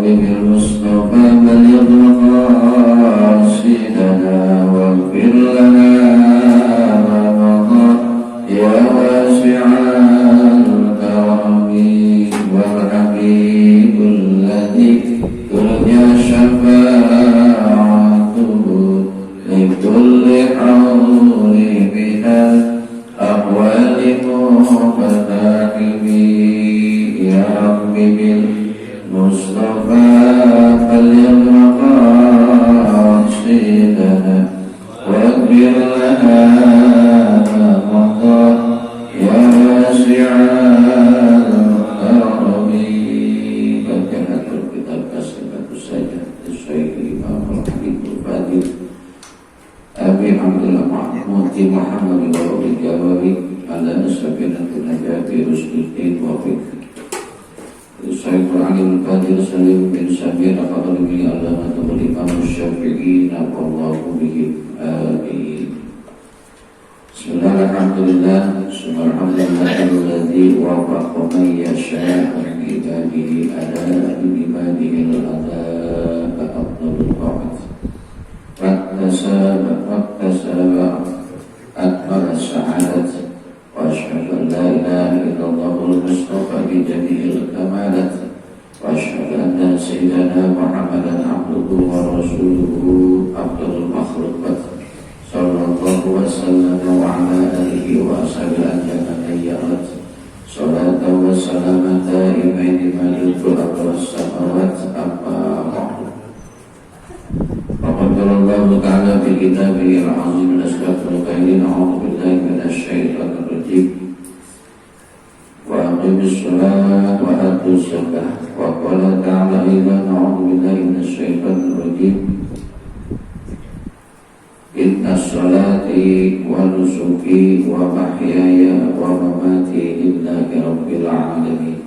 بالمصطفى بلغ مقاصدنا واغفر لنا ما مضى يا واسع الكرم والحبيب الذي ترجى شفاعته لكل حول من الأحوال مقتحم يا رب بالمصطفى بلغ مقاصدنا واغفر لنا ما مضى يا واسع الكرم. Bacalah kitab Kasih saja Syekh Imam Al-Habibul Fadil Abi Abdullah Mahmud Muhammad Al-Wawri Jawabi ala Sabinatul Najati Rusduddin Wafik Syekh Al-Alim Al-Qadir Salim bin Samir Al-Qadrimi Al-Matul Imam Syafi'i Nafallahu bihi Amin. Bismillahirrahmanirrahim. Subhanallahilladzi wafaqa man yasha'u min ibadihi ala ibadihi al-adab afdalul qawat waktasaba akbar as-sa'adat wa ashhadu an la ilaha illallahul mustafa bi jami'il kamalat wa ashhadu anna sayyidana Muhammadan abduhu wa rasuluhu afdalul makhluqat sallallahu wa sallam wa ala alihi wa ashabihi ajma'in. Salatu wa salamu daimaini malikul ardi was samawati amma ba'du. Faqad Allah ta'ala fi kitabihi al-'azim al-asqafil qailin a'udzu billahi minasy syaithanir rajim wa aqimis salata wa atuz zakata wa qala ta'ala aidan a'udzu billahi minasy syaithanir rajim Inna salati wa nusuki wa mahyaya wa mamati lillahi rabbil alamin.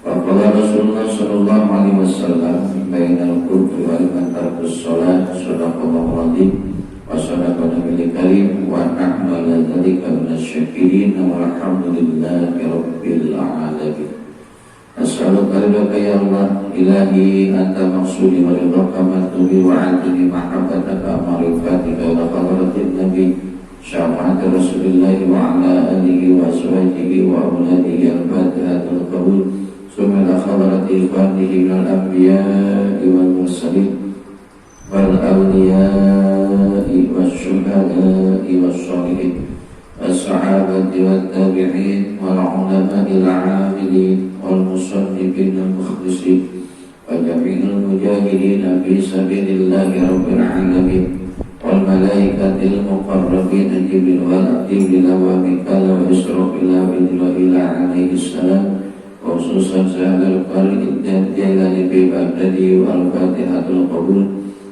Wa qala Rasulullah sallallahu alaihi wasallam bainal kufri wal tarkus salat sadaqallahu alazim wa sadaqa nabiyil karim wa nahnu ala dzalika minasy-syakirin walhamdulillahi rabbil alamin. As'aluka ridhaka ya Allah ilahi anta maqsudi wa ridhaka matlubi wa adni mahabbataka ma'rifatika wa hadratin nabi syafa'ati rasulillahi wa ala alihi wa aswajihi wa auladihi al-fatihatul qabul summa ila hadrati ikhwanihi minal anbiya'i wal mursalin wal awliya'i was syuhada'i was shalihin الصحابة والتابعين والعلماء العاملين والمصنفين المخلصين وجميع المجاهدين في سبيل الله رب العالمين والملائكة المقربين جبريل والجبريل وميكال وإسرافيل وإسرائيل عليه السلام وخصوصا سهل القارئ الجيلان في بغداد والفاتحة القبول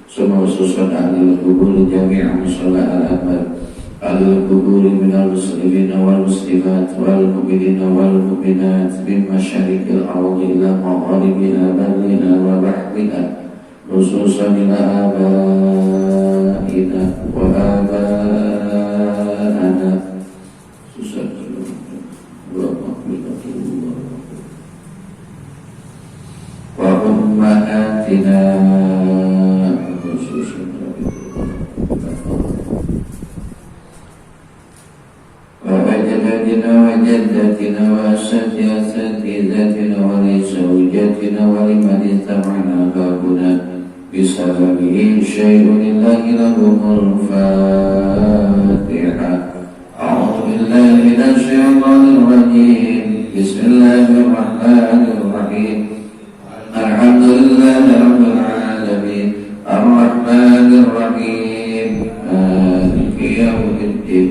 ثم خصوصا أهل القبور جميعا صلى الأكبر al-qubur minal muslimin wal muslimat wal mu'minin wal mu'minat min masyariqil ardi ila magharibiha barriha wa bahriha khususan ila abaina wa abaana khususan wa ummahatina khususan وجدتنا وأساتذتنا ولزوجتنا ولمن اتبعنا بابنا بسببه شيء لله لهم الفاتحة. أعوذ بالله من الشيطان الرجيم بسم الله الرحمن الرحيم الحمد لله رب العالمين الرحمن الرحيم مالك يوم الدين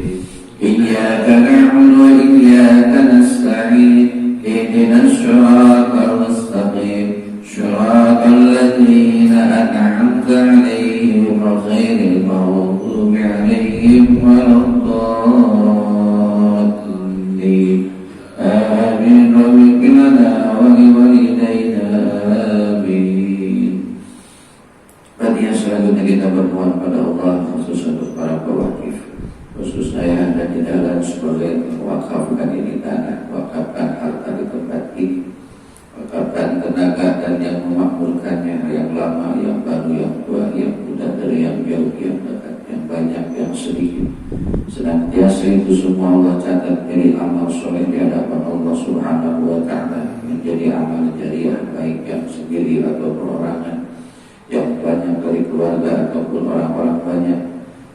إياك نعبد وإياك نستعين اهدنا الصراط المستقيم صراط الذين أنعمت عليهم غير المغضوب عليهم ولا الضالين آمين. واغفر لنا ولوالدينا آمين. Tadi selanjutnya kita bermohon pada Allah khusus untuk para pewakif, khusus saya yang ada di dalam sebagai wakafkan ini tanah, wakafkan harta di tempat ini. sedikit. Senantiasa itu semua Allah catat dari amal soleh di hadapan Allah Subhanahu wa Ta'ala, menjadi amal jariah baik yang sendiri atau perorangan, yang banyak dari keluarga ataupun orang-orang banyak,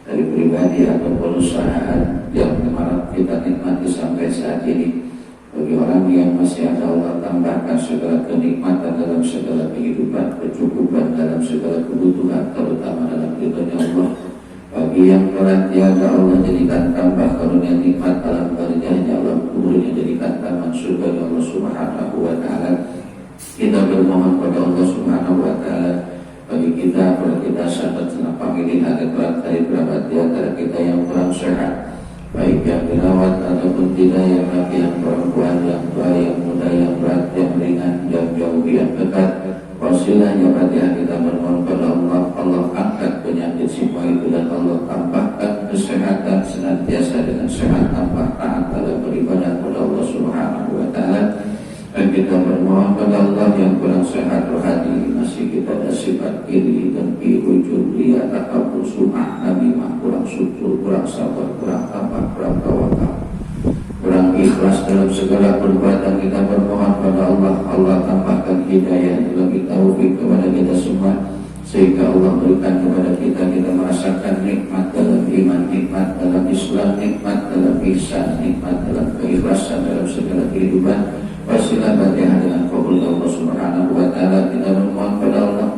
dari pribadi atau perusahaan yang kemarin kita nikmati sampai saat ini. Bagi orang yang masih ada, Allah tambahkan segala kenikmatan dalam segala kehidupan, kecukupan dalam segala kebutuhan, terutama dalam ridhonya Allah. Bagi yang telah tiada, Allah jadikan tambah karunia nikmat dalam karunia-Nya, Allah kuburnya jadikan taman surga Allah Subhanahu wa Ta'ala. Kita bermohon pada Allah Subhanahu wa Ta'ala, bagi kita, pada kita sahabat senang pamilih, ada dari kerabat di antara kita yang kurang sehat, baik yang dirawat ataupun tidak, yang laki, yang perempuan, yang tua, yang muda, yang berat, yang ringan, yang jauh, yang dekat. Wasilahnya Fatihah kita bermohon pada Allah, Allah angkat penyakit semua itu dan Allah tambahkan kesehatan senantiasa dengan sehat, tambah taat dalam beribadah pada Allah Subhanahu wa Ta'ala. Dan kita bermohon pada Allah yang kurang sehat rohani, masih kita ada sifat iri, dengki, ujub, riya, takabur, sum'ah, namimah, kurang syukur, kurang sabar, kurang tabah, kurang tawakal, kurang ikhlas dalam segala perbuatan. Kita bermohon pada Allah, Allah tambahkan hidayah, bagi taufik kepada kita semua, sehingga Allah berikan kepada kita merasakan nikmat dalam iman, nikmat dalam Islam, nikmat dalam ihsan, nikmat dalam keikhlasan dalam segala kehidupan. Wasilah Fatihah dengan qabul Allah Subhanahu wa Ta'ala. Kita bermohon pada Allah,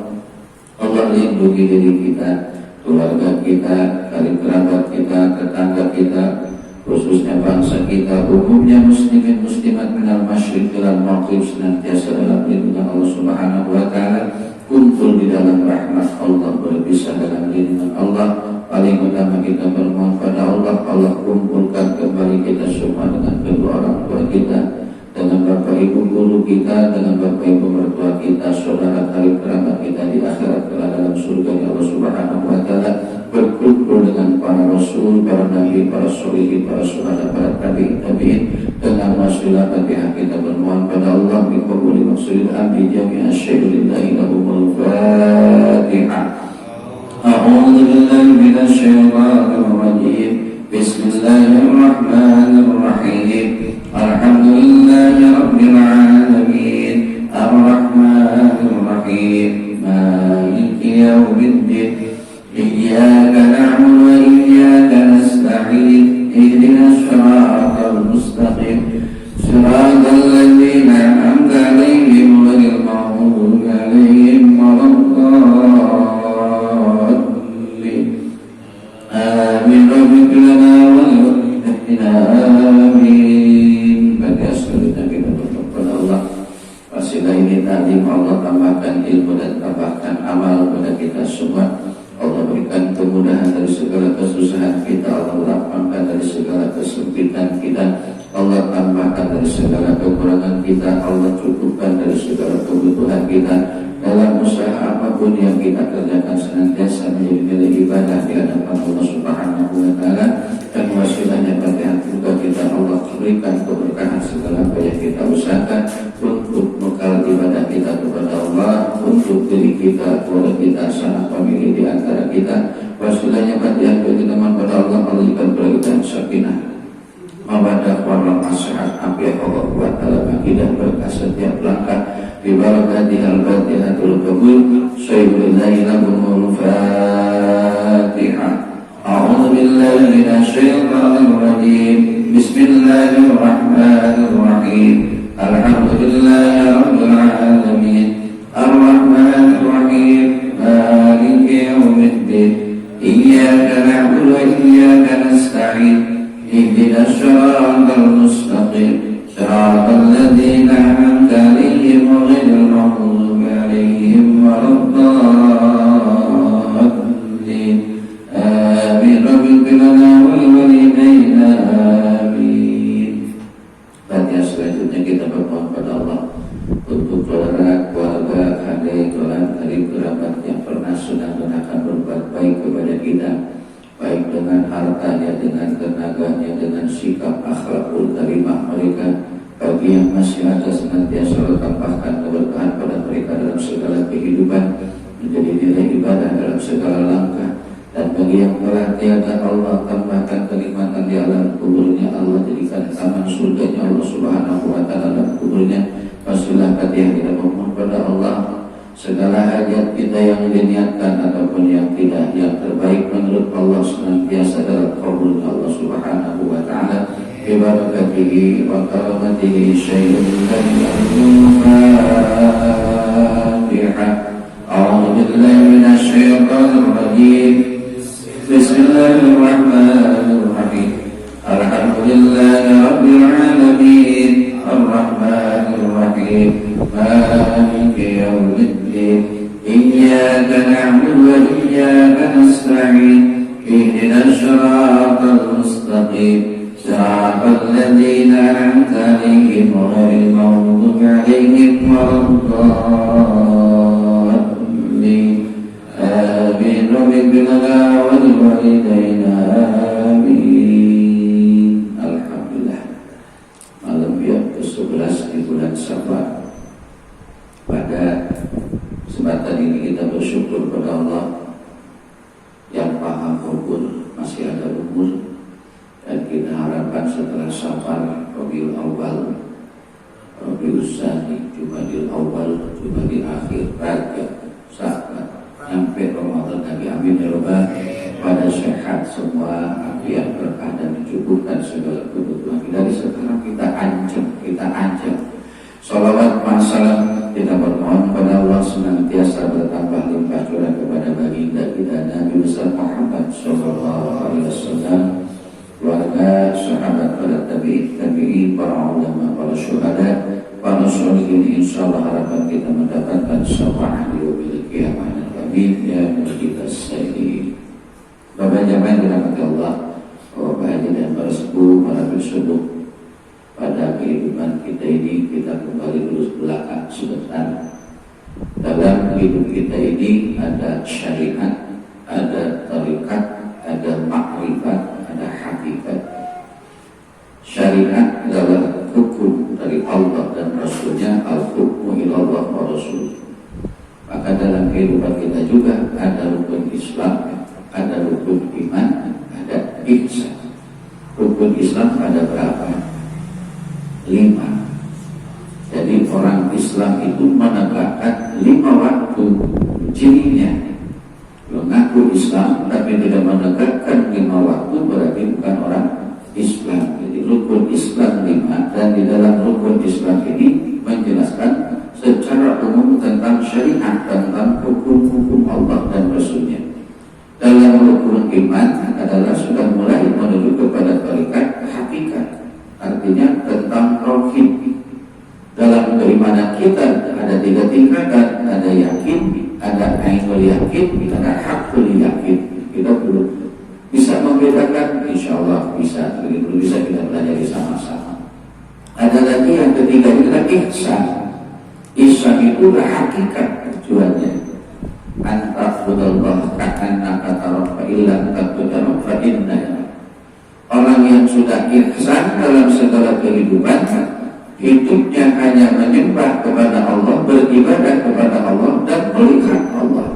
Allah lindungi diri kita, keluarga kita, kali kerabat kita, tetangga kita, khususnya bangsa kita, umumnya muslimin muslimat minal masyriq ilal maghrib, senantiasa dalam lindungan Allah Subhanahu wa Ta'ala, kumpul di dalam rahmat Allah, berpisah dalam lindungan Allah. Paling utama kita bermohon pada Allah, Allah kumpulkan kembali kita semua dengan kedua orang tua kita, dengan bapak ibu guru kita, dengan bapak ibu mertua kita, saudara kali kerabat kita di akhirat kelak dalam surga Allah Subhanahu wa Ta'ala, berkumpul dengan para rasul, para nabi, para sholihin, para syuhada, para tabi'in. Dengan wasilah Fatihah kita bermohon pada Allah bi qabuli maqsadil amri jami'a syai'ulillahi lahumul Fatihah. A'udzu billahi minasy syaithanir rajim. Bismillahirrahmanirrahim. Alhamdulillahi rabbil alamin. Ar-Rahmanir Rahim. Maliki yaumiddin. Iyyaka na'budu wa iyyaka nasta'in. Ihdinas siratal mustaqim. Siratal ladzina an'amta 'alaihim ghairil maghdubi 'alaihim waladdallin. Amin. Rabbana wal amin. Pada selanjutnya kita berdoa kepada Allah. Wasilah ini tadi Allah tambahkan ilmu dan tambahkan amal pada kita semua. Allah berikan kemudahan dari segala kesusahan kita, Allah lapangkan dari segala kesempitan kita, Allah tambahkan dari segala kekurangan kita, Allah cukupkan dari segala kebutuhan kita. Dalam usaha apapun yang kita kerjakan senantiasa menjadi nilai ibadah di hadapan Allah Subhanahu wa Ta'ala. Dan wasilahnya Fatihah juga kita Allah berikan keberkahan segala apa yang kita usahakan untuk bekal ibadah kita kepada Allah, untuk diri kita, keluarga kita, sanak famili di antara kita. Wasilahnya Fatihah kita mohon pada Allah, Allah berikan kepada kita sakinah, mawaddah warahmah, sehat, afiat, Allah buat dalam akidah, berkah setiap langkah. Bibarakatihal Fatihatul Qabul. Sayyidina lahumul Fatihah. A'udzu billahi minasyaitonir rajim. Bismillahirrahmanirrahim. Alhamdulillahi rabbil alamin. Ar-Rahmanir Rahim. Maliki yaumiddin. Iyyaka na'budu wa iyyaka nasta'in. Ihdinas siratal mustaqim. Siratal ladzina an'amta 'alaihim ghairil maghdubi 'alaihim waladdallin. Amin. Rabbana wal walidayna amin. Fatihah selanjutnya kita bermohon pada Allah untuk saudara, keluarga, adik, dari kerabat yang pernah sudah dan akan berbuat baik kepada kita, baik dengan hartanya, dengan tenaganya, dengan sikap akhlakul karimah mereka. Bagi yang masih ada senantiasa Allah tambahkan keberkahan pada mereka dalam segala kehidupan, menjadi nilai ibadah dalam segala langkah. Dan bagi yang telah tiada Allah tambahkan kenikmatan di alam kuburnya, Allah jadikan taman surganya Allah Subhanahu wa Ta'ala dalam kuburnya. Pastilah yang kita mohon pada Allah segala hajat kita yang diniatkan ataupun yang tidak, yang terbaik menurut Allah senantiasa dalam kabul Allah Subhanahu wa Ta'ala. Bibarakatihi wa karamatihi syai'un al-Fatihah. A'udzu billahi minasy syaithanir rajim. Bismillahirrahmanirrahim. Alhamdulillahi rabbil alamin. Ar-Rahmanir Rahim. Maliki yaumiddin. Iyyaka na'budu wa iyyaka nasta'in. Ihdinas siratal mustaqim. Siratal ladzina an'amta 'alaihim ghairil maghdubi 'alaihim waladdallin. Amin. Rabbana wal walidayna amin. Alhamdulillah. Malam yang ke-11 di bulan Syawal. Pada kesempatan ini kita bersyukur pada Allah yang Maha Pengampun, masih ada umur, dan kita harapkan setelah Syawal, Rabiul Awal, Rabiul Tsani, Jumadil Awal, Jumadil Akhir, Rajab, Sya'ban, sampai Ramadan lagi, amin ya Rabbal. Pada sehat semua, afiat, berkah dan dicukupkan segala kebutuhan kita. Dari sekarang kita ancam sholawat masalam, kita bermohon pada Allah senantiasa bertambah limpah curah kepada baginda kita Nabi besar Muhammad sallallahu alaihi wasallam, keluarga, sahabat, para tabi'in, para ulama, para syuhada, para sholihin. Insyaallah harapan kita mendapatkan syafaat di yaumil qiyamah. Amin ya rabbal alamin. Bapak jamaah dirahmati Allah, Bapak Haji dan para sepuh, para berseduk, pada kehidupan kita ini kita kembali lurus belakang sebentar. Dalam hidup kita ini ada syariat, ada tarikat, ada makrifat, ada hakikat. Syariat adalah hukum dari Allah dan Rasulnya, al-hukmu ilallah wa rasul. Maka dalam kehidupan kita juga ada rukun Islam, ada rukun iman, ada ihsan. Rukun Islam ada berapa? 5. Jadi orang Islam itu menegakkan 5 waktu. Cirinya mengaku Islam tapi tidak menegakkan 5 waktu berarti bukan orang Islam. Jadi rukun Islam 5, dan di dalam rukun Islam ini menjelaskan secara umum tentang syariat, tentang hukum-hukum Allah dan Rasulnya. Dalam rukun iman adalah sudah mulai menuju kepada tarikat hakikat, artinya tentang tauhid. Dalam keimanan kita ada 3 tingkatan, ada yakin, ada ainul yakin, ada hakul yakin. Kita perlu bisa membedakan, insyaallah bisa, perlu bisa kita pelajari sama-sama. Ada lagi yang ketiga itu adalah ihsan. Ihsan itu hakikat tujuannya. Anta'budallaha ka'annaka tarahu fa illam takun tarahu fa innahu. Orang yang sudah ihsan dalam segala kehidupan, hidupnya hanya menyembah kepada Allah, beribadah kepada Allah, dan melihat Allah.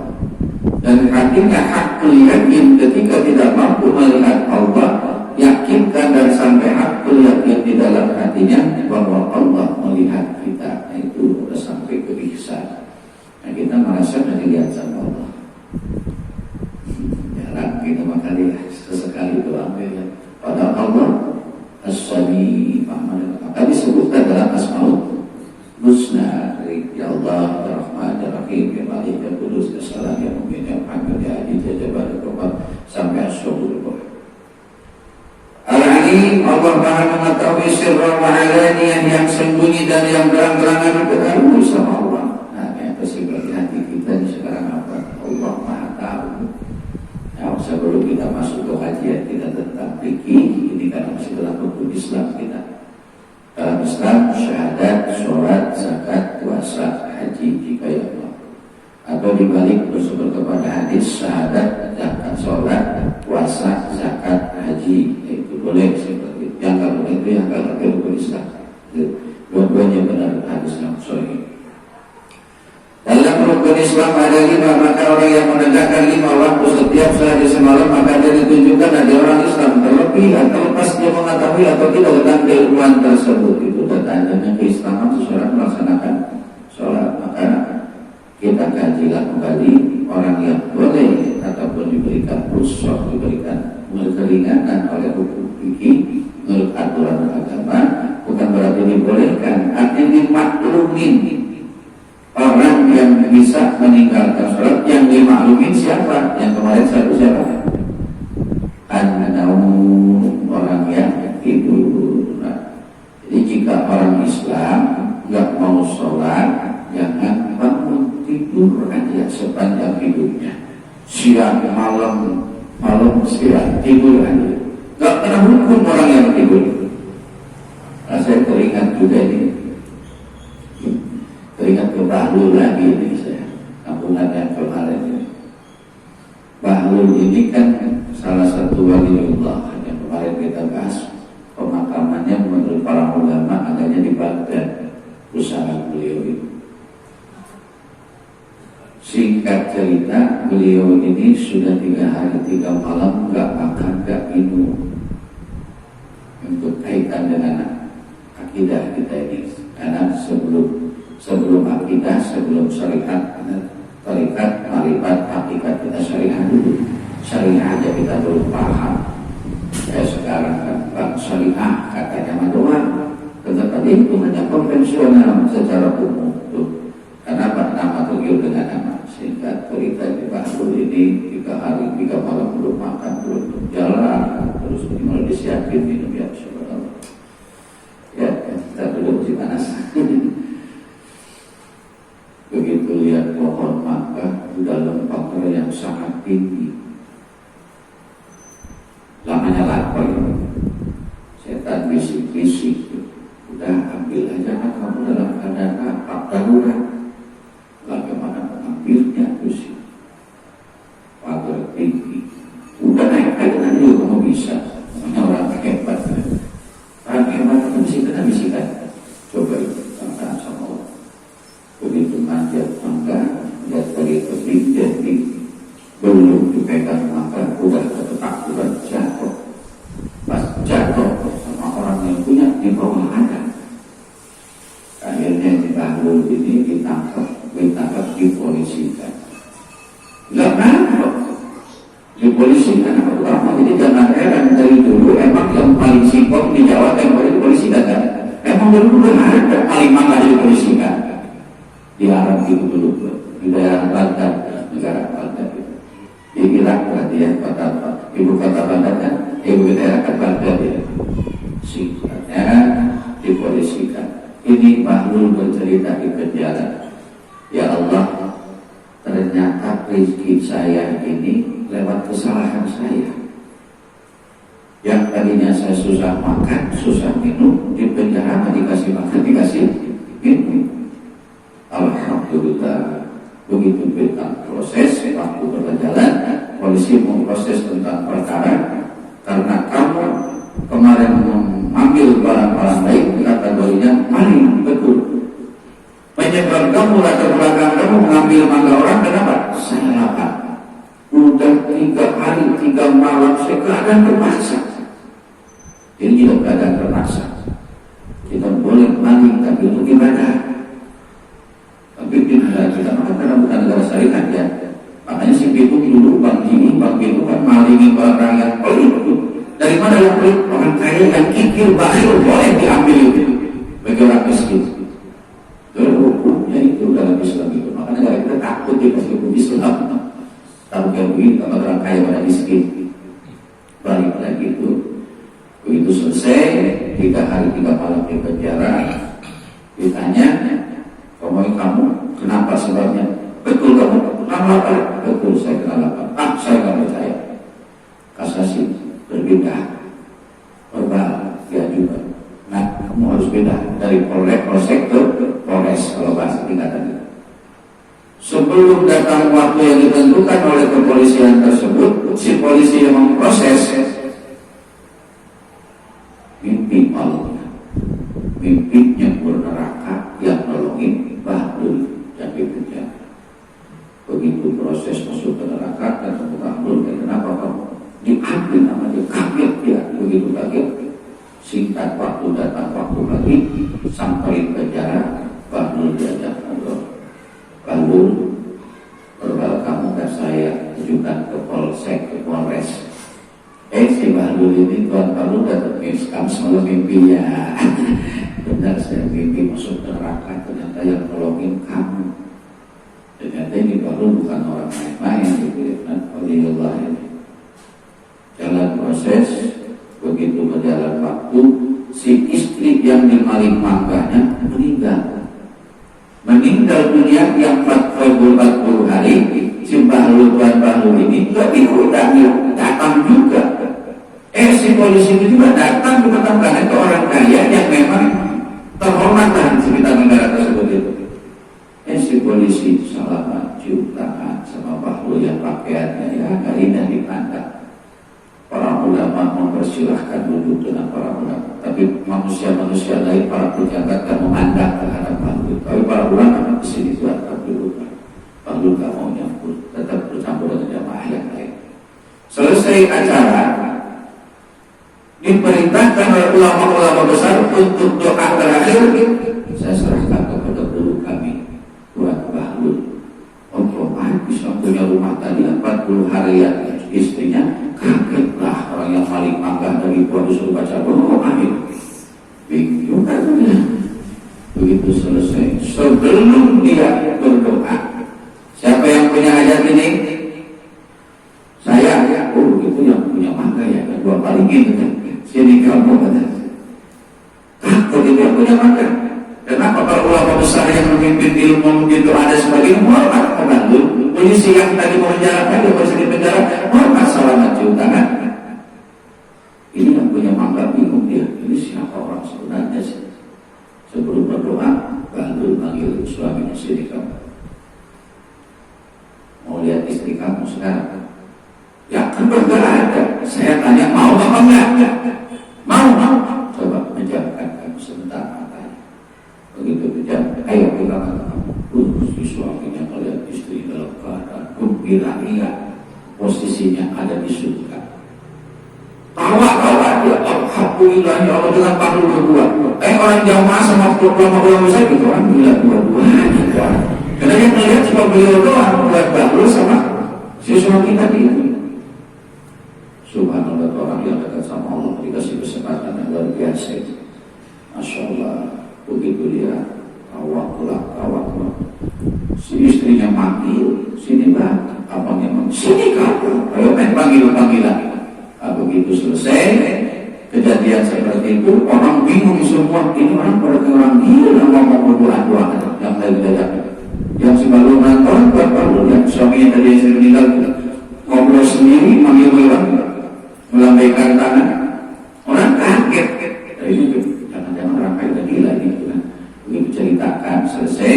Dan hatinya hakul yakin ketika tidak mampu melihat Allah, yakinkan dan sampai hakul yakin di dalam hatinya bahwa Allah melihat kita. Itu sudah sampai ke ihsan. Nah, kita merasa dilihat sama Allah. Jarang kita makanya sesekali doang ya. Pada Allah As-Sami, maka disebutkan dalam Asmaul Husna, ya Allah, ya Rahman, ya Rahim, ya Malik, ya Qudus, ya Salam, ya Mu'min, ya Muhammad, ya Adil, ya Jabbar, ya Qamar, sampai As-Subur. Al-Alim, Allah Maha mengetahui sirra wa alaniyah, yang sembunyi dan yang terang-terangan diketahui sama Allah. Nah, yang berarti hati kita ini sekarang apa? Allah Maha tahu. Nah, sebelum kita masuk ke kajian kita tentang fikih, ini kan masih dalam rukun Islam kita. Dalam Islam, syahadat, sholat, zakat, puasa, haji, jika ya Allah. Atau dibalik bersumber kepada hadis, syahadat, zakat, sholat, puasa, zakat, haji. Itu boleh seperti itu. Yang kalau itu yang kalau rukun Islam. Dua-duanya benar hadis yang sahih. Dalam rukun Islam ada 5, maka orang yang menegakkan 5 waktu setiap sehari semalam, maka dia ditunjukkan ada orang Islam. Terlebih terlepas dia mengetahui atau tidak tentang keilmuan tersebut. Itu tandanya keislaman seseorang melaksanakan sholat. Maka kita kajilah kembali orang yang boleh ataupun diberikan rukhsah, diberikan keringanan oleh hukum fikih menurut aturan agama, bukan berarti dibolehkan, artinya dimaklumin. Orang yang bisa meninggalkan sholat yang dimaklumin siapa? Yang kemarin satu siapa? Orang yang tidur. Nah, jadi jika orang Islam nggak mau sholat, jangan bangun, tidur aja sepanjang hidupnya. Siang malam siang tidur aja. Nggak pernah hukum orang yang tidur. Nah, saya teringat juga ini. Teringat ke Bahlul lagi ini saya, kampungan yang kemarin ini. Bahlul ini kan salah satu waliullah yang kemarin kita bahas. Pemakamannya menurut para ulama adanya di Baghdad, usaha beliau itu. Singkat cerita, beliau ini sudah 3 hari 3 malam nggak makan, nggak minum. Untuk kaitan dengan akidah kita ini, karena sebelum akidah, sebelum syariat, tarikat, marifat, hakikat kita syariat dulu. Syariah aja kita belum paham. Kayak sekarang kan bang syariah katanya doang, tetapi itu hanya konvensional secara umum tuh. Karena nama tujuh dengan nama singkat cerita di Bahlul ini 3 hari 3 malam belum makan, belum jalan, terus mulai disiapin minum ya subhanallah. Ya kita duduk di panas. Begitu lihat pohon mangga di dalam pagar yang sangat tinggi, lamanya lapar, setan bisik-bisik, udah ambil aja kamu dalam keadaan apa darurat, bagaimana mengambilnya sih? Pagar tinggi, udah naik aja juga kamu bisa, orang hebat, orang hebat itu bisikan, coba itu tentang sama Allah. Begitu manjat mangga, lihat dari tebing jadi belum dipegang mangga, udah ketakutan jatuh. Pas jatuh sama orang yang punya di bawah ada. Akhirnya di Bahlul ini ditangkap dipolisikan. Nggak nangkep, dipolisikan apa lama. Jadi jangan heran, dari dulu emang yang paling sibuk di Jawa yang boleh dipolisikan kan? Emang dari dulu ada paling mangga dipolisikan. Di Arab itu dulu, di daerah Baghdad, negara Baghdad itu. Di Irak berarti ya, ibu kota Baghdad kan, ibu daerah Baghdad itu. Singkatnya dipolisikan. Ini Bahlul bercerita di penjara. Ya Allah, ternyata rezeki saya ini lewat kesalahan saya. Yang tadinya saya susah makan, susah minum, di penjara dikasih makan, dikasih minum. Alhamdulillah, begitu tentang proses waktu berjalan, polisi memproses tentang perkara karena kamu kemarin mengambil barang-barang baik kategorinya paling betul. Penyebab kamu latar belakang kamu mengambil mangga orang, kenapa? Saya lapar. Udah 3 hari 3 malam saya keadaan terpaksa. Jadi tidak keadaan terpaksa. Kita boleh maling tapi untuk ibadah. Tapi kita makan karena bukan negara syariat ya. Makanya si Pitung dulu Bang Pitung kan malingin barang yang pelit. Dari mana yang pelit? Orang kaya yang kikir, bakhil boleh diambil itu bagi orang miskin. Itu hukumnya itu dalam Islam itu. Makanya kita takut dikasih hukum Islam. Tahu duit sama orang kaya pada miskin. Balik lagi itu. Begitu selesai 3 hari 3 malam di penjara, ditanya, kamu kenapa sebabnya? Betul kamu kenal lapar? Betul saya kenal lapar. Saya nggak percaya. Kasasi berbeda, verbal ya juga. Nah, kamu harus beda dari polsek ke polres kalau bahasa tingkatan. Sebelum datang waktu yang ditentukan oleh kepolisian tersebut, si polisi yang memproses mimpi malamnya, mimpi nyebur neraka yang nolongin Bahlul yang di penjara. Bahlul, kalau kamu dan saya ajukan ke Polsek, ke Polres. Si Bahlul ini, Tuan Bahlul dapat kamu semalam mimpi ya. Benar, saya mimpi masuk neraka, ternyata yang nolongin kamu. Ternyata ini Bahlul bukan orang main-main gitu ya. Waliullah ini. Jalan proses, begitu berjalan waktu, si istri yang dimaling manggahnya meninggal dunia yang 40 hari. Si Bahlul, Tuan Bahlul ini gak dihutangi, datang juga. Si polisi itu juga datang karena itu orang kaya yang memang terhormat di sekitar negara tersebut itu. Si polisi salah maju tangan sama Bahlul yang pakaiannya ya gak indah dipandang. Para ulama mempersilahkan duduk dengan para ulama, tapi manusia-manusia lain, para pejabat kan memandang terhadap Bahlul. Tapi para ulama di sini buat duduk. Bahlul gak mau nyampur, tetap bercampur dengan jamaah yang lain. Selesai acara, diperintahkan oleh ulama-ulama besar untuk doa terakhir. Saya serahkan kepada guru kami, buat Bahlul. Otomatis yang punya rumah tadi 40 hari ya istrinya kagetlah, orang yang paling manggah dari Tuhan disuruh baca doa itu. Bingung katanya. Begitu selesai, sebelum dia berdoa, siapa yang punya hajat ini? Saya. Oh itu yang punya manggah ya, dua paling gitu kan. Sini kamu katanya. Takut itu yang punya manggah. Kenapa para ulama besar yang memimpin ilmu begitu ada sebagian hormat kepada polisi yang tadi mau menjalankan dia masih di penjara, hormat selamat cium tangan. Ini yang punya manggah, bingung dia. Ini siapa orang sebenarnya sih? Sebelum berdoa, Bahlul panggil suaminya, sini kamu. Mau lihat istri kamu sekarang? Ya kan bergerak ada. Saya tanya mau apa enggak? Mau. Coba menjamkan kamu sebentar matanya. Begitu pejam, ayo pegangan kamu. Si suaminya melihat istri dalam keadaan gembira, posisinya ada di surga. Tawa dia, alhamdulillah ya Allah dengan Bahlul berdua. Orang jamaah sama ulama-ulama besar gitu, alhamdulillah dua-duanya. Karena yang melihat cuma beliau doang, buat Bahlul sama si suami tadi. Subhanallah, orang yang dekat sama Allah dikasih kesempatan yang luar biasa. Masya Allah, begitu dia awak. Si istrinya manggil, sini mbak, abangnya manggil, sini kamu, ayo main panggilan. Begitu selesai kejadian seperti itu, orang bingung semua. Ini orang pada orang gila ngomong berdoa yang lain tidak. Yang si Bahlul nonton, buat Bahlul yang suaminya tadi yang meninggal ngobrol sendiri, manggil orang, melambaikan tangan. Orang kaget. Itu jangan-jangan orang kaya gila ini. Begitu ceritakan selesai,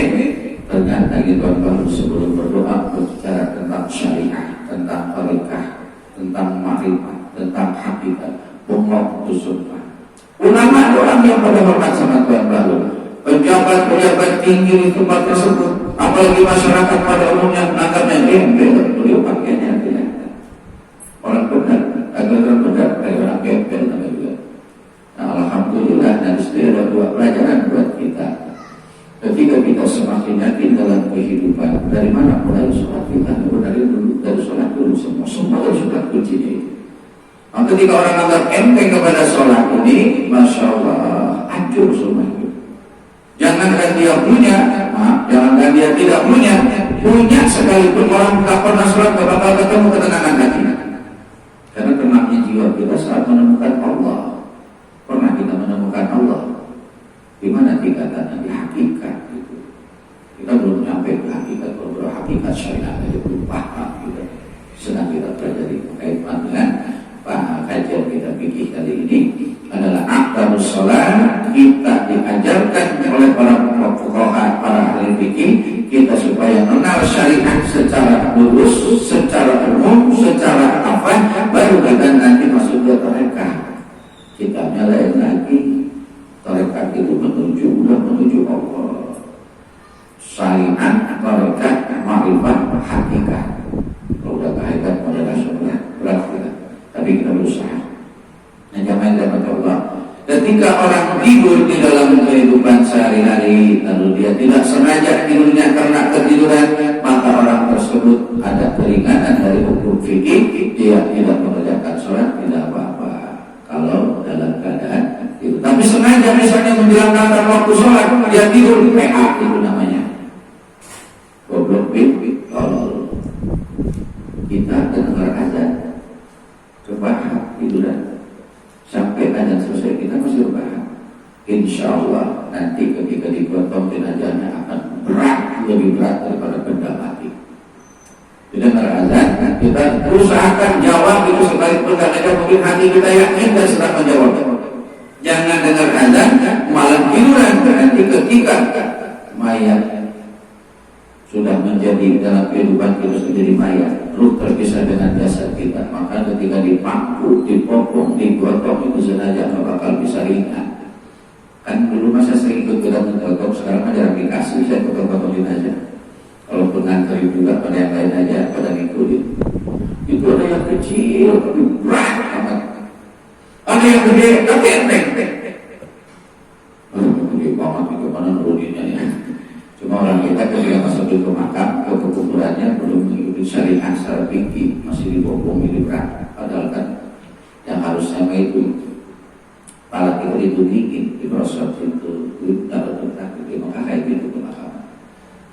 ternyata Tuan Bahlul sebelum berdoa berbicara tentang syariah, tentang tarekah, tentang ma'rifah, tentang hakikat, bongkok itu sumpah. Ulama orang yang pada hormat sama Tuan Bahlul, pejabat-pejabat tinggi di tempat tersebut, apalagi masyarakat pada umumnya menganggapnya gembel. Beliau pakainya tidak. Orang benar, agak benar, kayak orang gembel juga. Nah, alhamdulillah, dan itu ada dua pelajaran buat kita. Ketika kita semakin yakin dalam kehidupan, dari mana mulai sholat kita? Dari sholat dulu semua dari sholat kuncinya itu. Nah, ketika orang anggap enteng kepada sholat ini, masya Allah, hancur semua itu. Jangankan dia punya, jangankan dia tidak punya sekalipun orang tak pernah sholat, tak bakal ketemu ketenangan hati. Karena tenangnya jiwa kita saat menemukan Allah. Pernah kita menemukan Allah? Di mana tingkatannya? Di hakikat gitu. Kita belum sampai ke hakikat. Kalau berhakikat syariat aja belum paham gitu. Sedang kita pelajari kaitan dengan kajian kita fikih kali ini adalah aqdalus shalah. Kita diajarkan oleh para fuqaha, para ahli fikih kita supaya mengenal syariat secara lurus, secara umum, secara apa, baru kita nanti masuk ke tarekah. Kitabnya lain lagi. Tarekat itu menuju Allah. Syariat, tarekat, ma'rifat, hakikat. Kalau udah hakikat pada rasulullah berat kita. Tapi kita berusaha. Nah, jangan dapat Allah. Ketika ketika orang tidur di dalam kehidupan sehari-hari, lalu dia tidak sengaja tidurnya karena ketiduran, maka orang tersebut ada keringanan dari hukum fikih, dia tidak mengerjakan sholat, tidak apa-apa kalau dalam keadaan tidur. Tapi sengaja misalnya menjalankan waktu sholat, dia tidur, PA itu namanya goblok tolol. Kita dengar azan kebahak tiduran sampai azan selesai, kita masih berbahan. Insya Allah nanti ketika dipotong jenazahnya akan berat, lebih berat daripada benda mati. Dengar azan, kita usahakan jawab itu sekalipun kadang-kadang mungkin hati kita yakin dan sedang menjawab. Jangan dengar azan malam tiduran, nanti ketika mayat sudah menjadi dalam kehidupan kita menjadi mayat, ruh terpisah dengan jasad kita, maka ketika dipangku, dipotong, digotong itu jenazah bakal bisa ringan. Kan dulu masa sering ikut dalam menggotong, sekarang ada aplikasi saya potong-potong jenazah. Kalau pengantar juga pada yang lain aja pada ngikutin. Itu ada yang kecil tapi berat amat, ada yang gede tapi enteng. Gede banget itu mana nuruninnya ya. Cuma orang kita ketika masuk ke makam, ke kuburannya belum mengikuti syariat secara fikih, masih dibopong ini berat. Padahal kan yang harus sama itu kepala kita itu dingin, diproses itu taruh tetap itu, maka kayak gitu ke makam.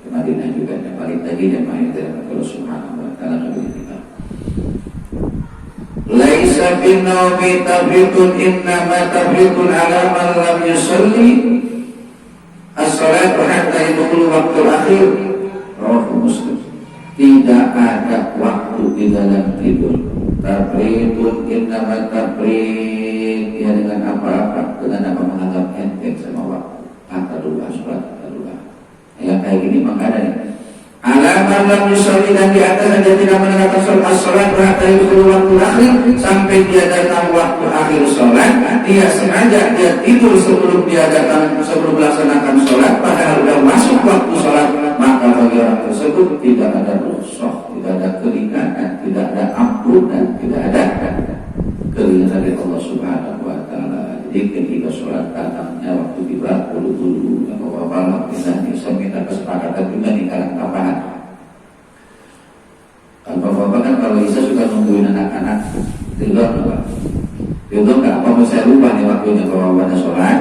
Madinah juga yang paling tadi yang main dari Allah Subhanahu wa Ta'ala kepada kita. Laisa bin naumi tafriqun innama tafriqun ala man lam yusalli as-salat hatta yadkhulu waktu akhir. Rawahu Muslim. Tidak ada waktu di dalam tidur. Tafriqun innama tafriq, ya dengan apa-apa, dengan apa menganggap enteng sama waktu. Kata dua salat yang kayak gini maka ada alaman lam yusalli, dan di atas dia tidak menegakkan sholat hatta yadkhulu waktu akhir, sampai dia datang waktu akhir sholat, dia sengaja dia tidur sebelum dia datang, sebelum melaksanakan sholat, padahal sudah masuk waktu sholat, maka bagi orang tersebut tidak ada rukhsah, tidak ada keringanan, tidak ada ampunan, tidak ada keringanan dari Allah Subhanahu wa Ta'ala. Jadi ketika sholat datangnya waktu tiba bulu-bulu dan bapak-bapak bisa minta kesepakatan juga di kalangan tambahan. Kalau bapak-bapak kan kalau bisa suka nungguin anak-anak tidur nggak apa mau saya lupa nih waktunya bapak-bapak ada sholat.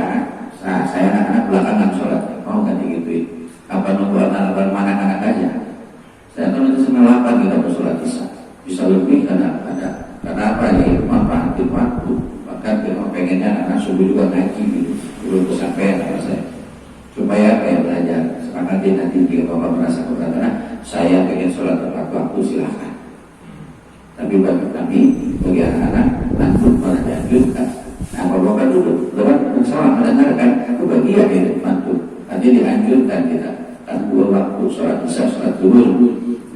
Nah saya anak-anak belakangan sholat, mau nggak digituin? Apa nunggu anak-anak aja? Saya kan itu 9:08 kita bersolat bisa lebih karena apa ya, manfaatin waktu. Bahkan kita pengennya anak subuh juga ngaji gitu, belum kesampaian sama saya. Supaya kayak belajar. Sekarang nanti jika bapak merasa berkata, saya pengen sholat tepat waktu, silahkan. Tapi bagi kami, bagi anak-anak, nanti malah dianjurkan. Nah, bapak duduk, lewat sholat mendengarkan, kebagian itu mantu. Nanti dianjurkan kita. Dan dua waktu sholat isya, sholat zuhur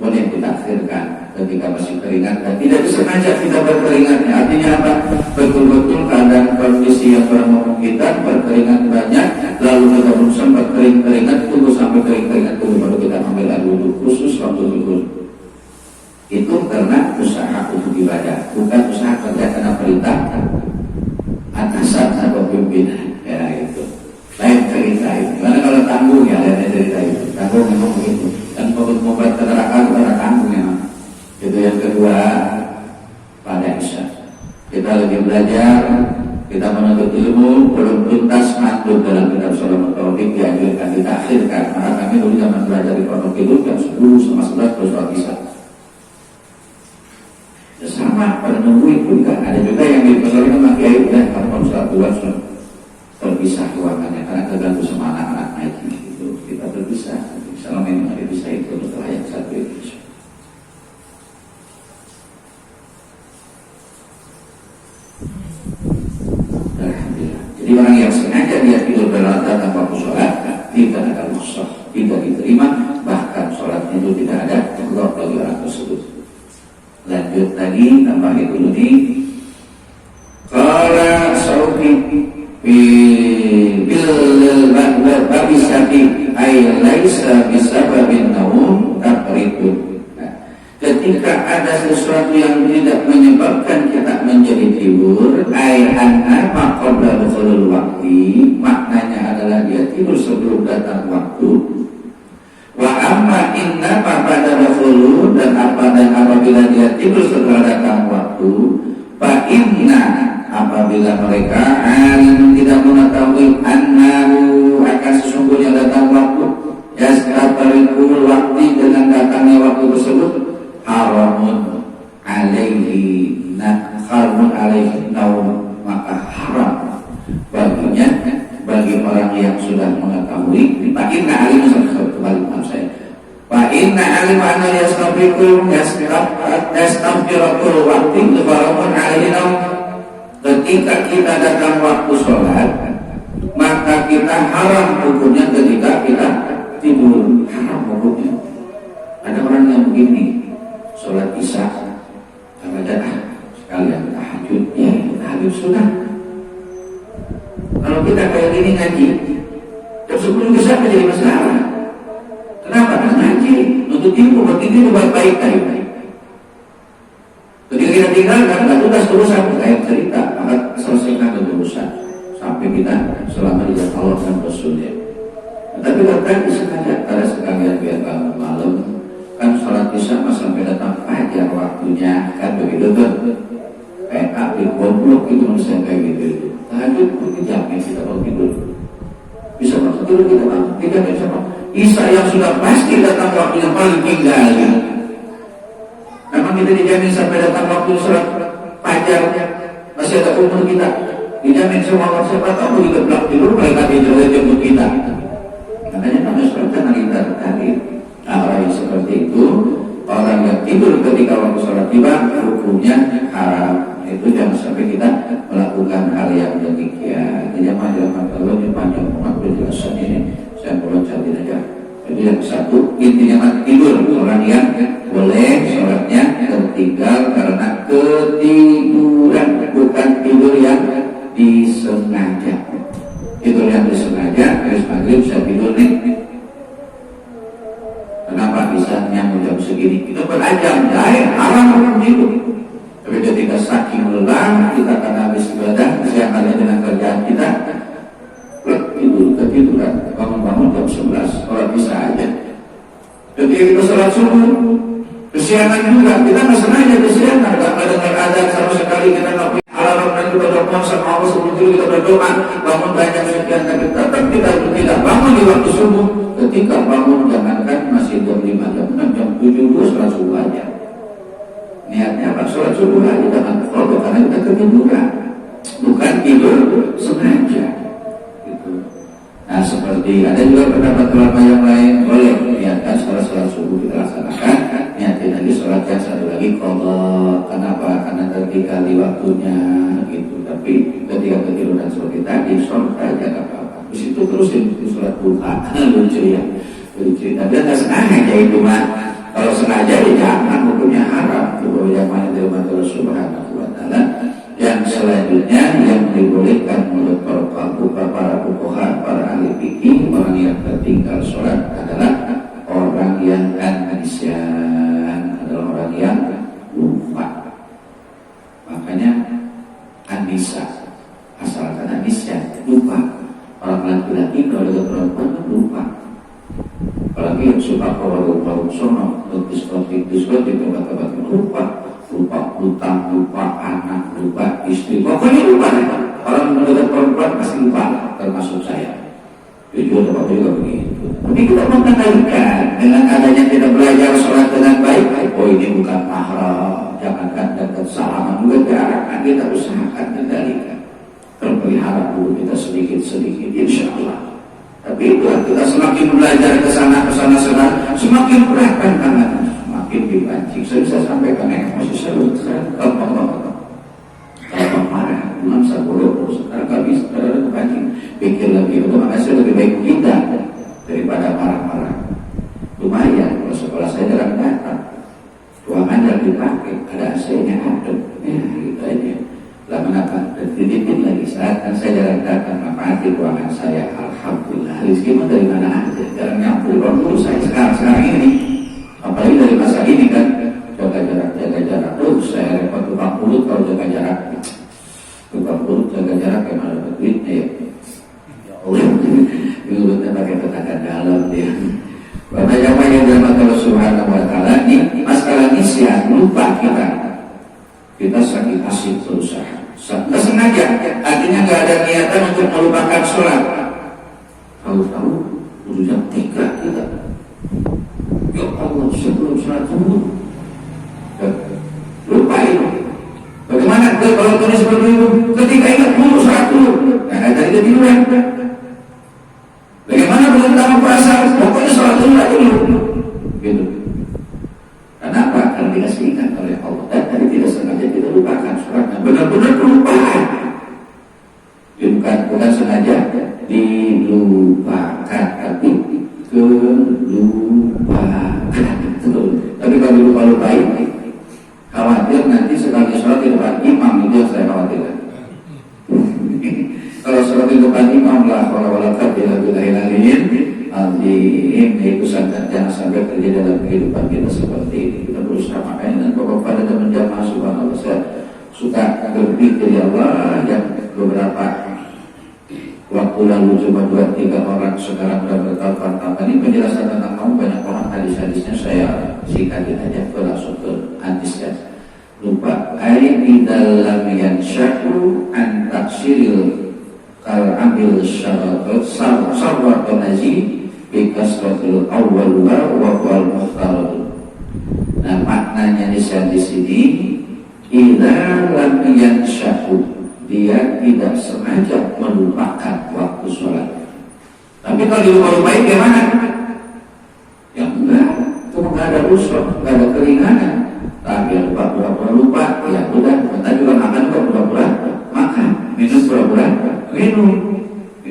boleh ditakhirkan ketika masih keringat dan tidak disengaja kita berkeringatnya. Artinya apa? Betul-betul keadaan kondisi yang kurang memungkinkan, berkeringat banyak, lalu kita belum sempat keringat, tunggu sampai keringat dulu baru kita ambil air wudhu khusus waktu zuhur. Itu karena usaha untuk ibadah, bukan usaha kerja karena perintah atasan atau pimpinan. Ya itu. Lain cerita itu. Karena kalau tanggung ya lain cerita itu. Tanggung memang begitu. Dan membuat neraka kepada tanggung memang. Itu yang kedua pada Isya. Kita lagi belajar, kita menuntut ilmu, belum tuntas mantul dalam kitab Shalom Taufik dianjurkan ditakhirkan. Maka kami dulu zaman belajar di Pondok Hidup jam 10 sama 11 terus sholat Isya. Ya sama, pada nungguin pun kan. Ada juga yang di pesawat memang kiai udah kalau sholat buat terpisah ruangannya karena tergantung sama anak-anak naik itu kita terpisah. Salam memang terpisah itu setelah yang satu itu. Alhamdulillah. Jadi orang yang sengaja dia tidur berlatih tanpa sholat tidak ada rukhsah, tidak diterima, bahkan sholatnya itu tidak ada qadha bagi orang tersebut. Lanjut lagi tambah itu di qala Saufi bil babi sabi ay laisa bisababin naum taqribun. Ketika ada sesuatu yang tidak menyebabkan kita menjadi tidur ayana maqabla dukhulul waqti, maknanya adalah dia tidur sebelum datang waktu. Wa amma inna pada dukhulu, dan apabila dia tidur setelah datang waktu, fa inna apabila mereka alim tidak mengetahui annahu akan sesungguhnya datang waktu, yasqatarikul waktu dengan datangnya waktu tersebut, haramun alaihi haramun alaihi naum, maka haram baginya, bagi orang yang sudah mengetahui. Fa inna alim, kembali maaf saya, fa inna alim anna yastafiqul yastafiqul waktu haramun alaihi naum. Ketika kita datang waktu sholat, maka kita haram hukumnya ketika kita tidur, haram hukumnya. Ada orang yang begini, sholat isya ada sekalian tahajud, ya tahajud sudah. Kalau kita kayak gini ngaji jam 10 bisa menjadi masalah. Kenapa? Karena ngaji untuk ilmu, berpikir baik-baik tadi. Ketika kita tinggalkan, nggak tugas terusan, saya cerita, maka selesaikan urusan sampai kita selama di jalan Allah dan Rasulnya. Tapi kadang disengaja, karena sekalian biar bangun malam, kan sholat isya sampai datang fajar waktunya, kan begitu tuh. Kayak api goblok itu misalnya kayak gitu. Tahajud pun dijamin kita mau tidur. Bisa masuk tidur kita bangun, tidak bisa masuk. Isya yang sudah pasti datang waktunya paling tinggal. Memang kita dijamin sampai datang waktu sholat fajar, masih ada umur kita, dijamin semua. Siapa tahu kita belak tidur, mereka tidur jemput kita. Makanya namanya sholat karena kita tadi. Nah, orang yang seperti itu, orang yang tidur ketika waktu sholat tiba, hukumnya haram. Itu jangan sampai kita melakukan hal yang demikian. Jadi majelis kalau ini panjang banget penjelasan ini, saya meloncatin aja. Jadi yang satu, intinya tidur, orang yang boleh sholatnya tertinggal karena ketiduran, bukan tidur yang disengaja. Tidur yang disengaja, habis maghrib saya tidur nih. Kenapa bisa nyambung jam segini? Kita berajam, haram orang tidur. Tapi ketika saking lelah, kita akan habis ibadah, kesiangannya dengan kerjaan kita, tidur, ketiduran, bangun-bangun jam 11, orang bisa aja. Ketika kita sholat subuh, kesiangan juga, kita nggak sengaja kesiangan, nggak dengar adzan sama sekali, kita nggak punya alarm dan kita berdoa sama Allah sebelum tidur, kita berdoa, bangun banyak sekian, tapi tetap kita tidak bangun di waktu subuh. Ketika bangun, jangankan masih jam 5, jam 6, jam 7, sholat subuh aja. Niatnya apa? Sholat subuh aja, jangan foto karena kita ketiduran, bukan tidur sengaja. Nah, seperti ada juga pendapat ulama yang lain, boleh niatkan sholat subuh kita laksanakan, niatin lagi sholat yang satu lagi qadha. Kenapa? Karena tertinggal di waktunya gitu. Tapi ketika ketiduran seperti tadi, sholat aja nggak apa-apa. Di situ terusin sholat duha. Lucu ya, lucu. Tapi nggak sengaja itu mah. Kalau sengaja ya jangan, hukumnya haram. Itu yang mana dari Allah Subhanahu Wa Taala. Yang selanjutnya yang dibolehkan menurut para fuqaha, para ahli fikih, orang yang tertinggal sholat adalah orang yang nisyan, adalah orang yang lupa. Makanya anisa, asalkan nisyan, lupa. Orang laki-laki kalau ada perempuan lupa. Apalagi yang suka warung sono, diskotik di tempat-tempat lupa hutang, lupa anak, lupa istri, pokoknya lupa. Orang mendekat perempuan pasti lupa, termasuk saya. Jujur Bapak juga begitu. Tapi kita mengendalikan dengan adanya kita belajar sholat dengan baik. Oh ini bukan mahram, jangankan dekat salaman juga jarak, kita usahakan kendalikan. Terpelihara dulu kita sedikit-sedikit, insya Allah. Tapi itu kita semakin belajar ke sana, semakin beratkan tangan. Makin dipancing. Saya bisa sampaikan emosi saya gampang marah, belum sabolo sekarang nggak bisa kepancing. Pikir lebih untuk makanya lebih baik kita daripada marah-marah. Lumayan kalau sekolah saya jarang datang, ruangan yang dipakai ada AC-nya ada, gitu aja. Lah kenapa? Dititipin lagi saat kan saya jarang datang, manfaati ruangan saya. Alhamdulillah. Rezeki mah dari mana aja, jarang nyampu. Dulu saya sekarang ini. Apalagi dari masa ini kan jaga jarak. Saya repot tukang mulut kalau jaga jarak. Subhanahu wa taala di masalah nisyan, lupa kita sakit asik berusaha nggak sengaja, artinya nggak ada niatan untuk melupakan sholat, tahu-tahu udah tiga kita, ya Allah sebelum sholat dulu lupa itu. Bagaimana kalau tulis seperti itu? Ketika ingat dulu sholat dulu, nah tadi ketiduran. Bagaimana belum tahu puasa? Pokoknya sholat dulu, gitu. Kenapa? Karena dikasih ingat oleh Allah. Dan tadi tidak sengaja kita lupakan sholatnya. Benar-benar kelupaan. Bukan sengaja dilupakan, tapi kelupaan. Tapi kalau dilupa-lupain, khawatir nanti sekali sholat di depan imam, itu yang saya khawatirkan. Kalau sholat di depan imam lah, wala tidak bilahilalihin azim, itu jangan sampai terjadi dalam kehidupan kita seperti ini. Kita berusaha makanya, dan pokok pada teman jamaah subhanallah, saya suka berpikir ya Allah, yang beberapa waktu lalu cuma 2-3 orang, sekarang sudah bertahun-tahun. Ini penjelasan tentang kamu banyak orang, hadis-hadisnya saya singkatin aja, langsung ke hadis ya. Lupa di dalam yang syaku antaksiril kal ambil syarat sarwat nazi bikasratil awal wa wal muhtarad. Nah maknanya di sini idza lam yanshahu, dia tidak sengaja melupakan waktu sholat. Tapi kalau dilupa-lupain gimana? Ya enggak, itu enggak ada usrah, enggak ada keringanan. Tapi ya lupa, pura-pura lupa, ya udah. Tadi juga makan juga pura-pura makan, minum pura-pura minum,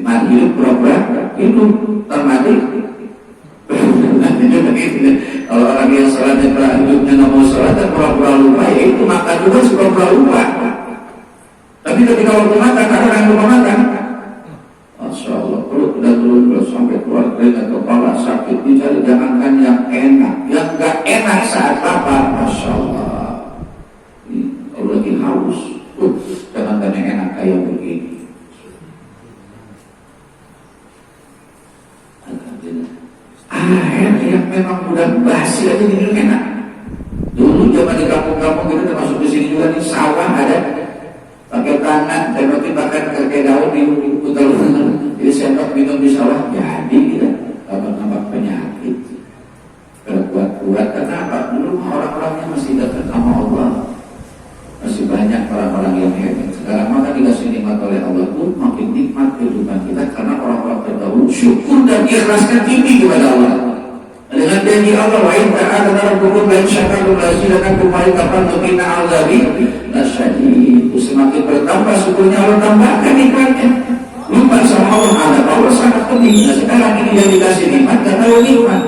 mati hidup pura-pura hidup, termati. Kalau orang yang sholatnya hidupnya nggak mau sholat dan pura-pura lupa, ya itu makan juga pura-pura lupa. Tapi ketika waktu makan, ada orang yang lupa makan, Masya Allah, perut udah turun sampai keluar keringat, kepala sakit, dicari jangankan yang enak, yang nggak enak saat lapar, Masya Allah. Kalau lagi haus, jangankan yang enak kayak begini. Air yang memang udah basi aja minum enak. Dulu zaman di kampung-kampung gitu, termasuk di sini juga nih, sawah ada pakai tangan dan nanti makan pakai daun diputar, jadi sendok minum di sawah, jadi kita tambah penyakit. Kuat-kuat kenapa? Dulu orang-orangnya masih dekat sama Allah, masih banyak orang-orang yang hebat. Sekarang maka dikasih nikmat oleh Allah pun makin nikmat kehidupan kita karena orang-orang terdahulu syukur dan ikhlaskan tinggi kepada Allah. Dengan janji Allah, wa in ta'ala rabbukum la yasyakaru la yasyakaru kapan tukina azabi nasyadi. Semakin bertambah syukurnya Allah tambahkan nikmatnya. Lupa sama Allah, ada Allah sangat penting. Nah sekarang ini yang dikasih nikmat, gak tahu nikmat.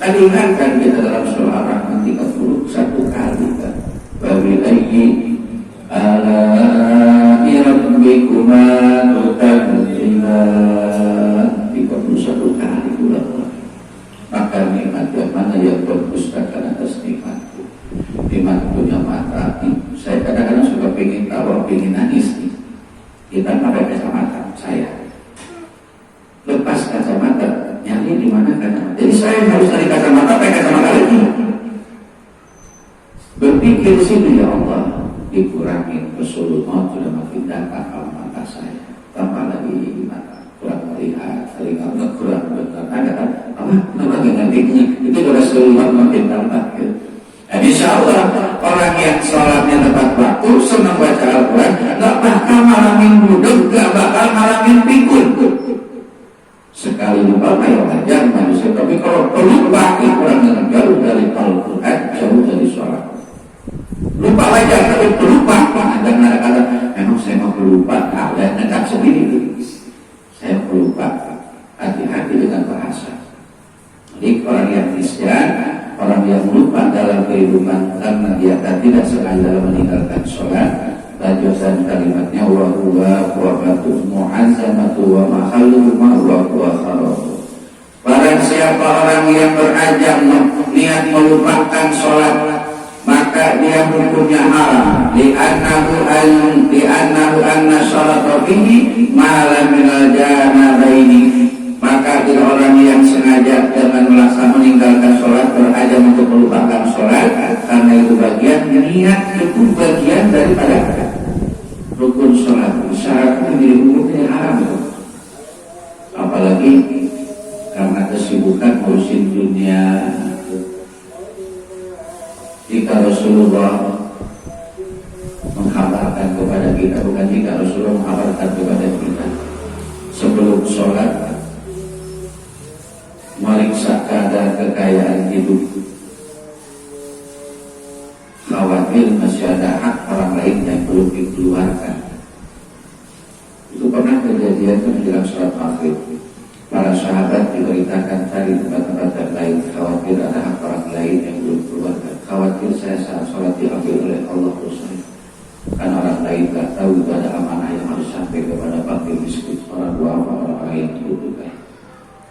Tadi ingatkan kita dalam surah Ar-Rahman 31 kali kan. Wabillahi ala'i rabbikuma tukadziban, 31 kali ulang. Maka nikmat yang mana yang berpustakaan atas nikmatku? Nikmat punya mata. Saya kadang-kadang suka pengen tawa, pengen nangis nih. Kita pakai kacamata, saya lepas kacamata, nyari di mana kacamata. Jadi saya harus cari kacamata, pakai kacamata lagi. Berpikir sini ya Allah, dikurangi kesulut maut sudah makin datang kalau mata saya. Tambah lagi mata, kurang melihat, telinga kurang dengar. Ada kan? Apa dengan itu sudah seluruh makin tambah. Insya Allah orang yang sholatnya tepat waktu, senang baca Al-Quran, gak bakal malamin budeg, gak bakal malamin pikun. Sekali lupa ya wajar manusia, tapi kalau pelupa kurang dengan jauh dari Al-Quran, jauh dari sholat. Lupa wajar, tapi pelupa jangan ada kata memang saya mau pelupa, ada nekap sendiri. Saya pelupa, hati-hati dengan bahasa. Jadi orang yang Kristen, orang yang lupa dalam kehidupan karena dia tidak sengaja dalam meninggalkan sholat, lanjutan kalimatnya wa huwa wabatu mu'azzamatu wa mahallu wa huwa kharatu. Barang siapa orang yang berazam niat melupakan sholat, maka dia hukumnya haram. Li'annahu anna sholata fihi ma'ala minal janabaini. Maka bila orang yang sengaja dengan meninggalkan sholat niat itu bagian daripada rukun sholat. Syaratnya menjadi hukumnya haram itu. Apalagi karena kesibukan ngurusin dunia. Jika Rasulullah menghabarkan kepada kita, bukan jika Rasulullah menghabarkan kepada kita sebelum sholat meriksa kadar kekayaan hidup, khawatir masih ada hak orang lain yang belum dikeluarkan. Itu pernah kejadian menjelang sholat maghrib. Para sahabat diberitakan tadi tempat-tempat lain, khawatir ada hak orang lain yang belum dikeluarkan. Khawatir saya saat sholat diambil oleh Allah Rasul. Karena orang lain tak tahu itu ada amanah yang harus sampai kepada fakir miskin, orang tua, orang yang dibutuhkan.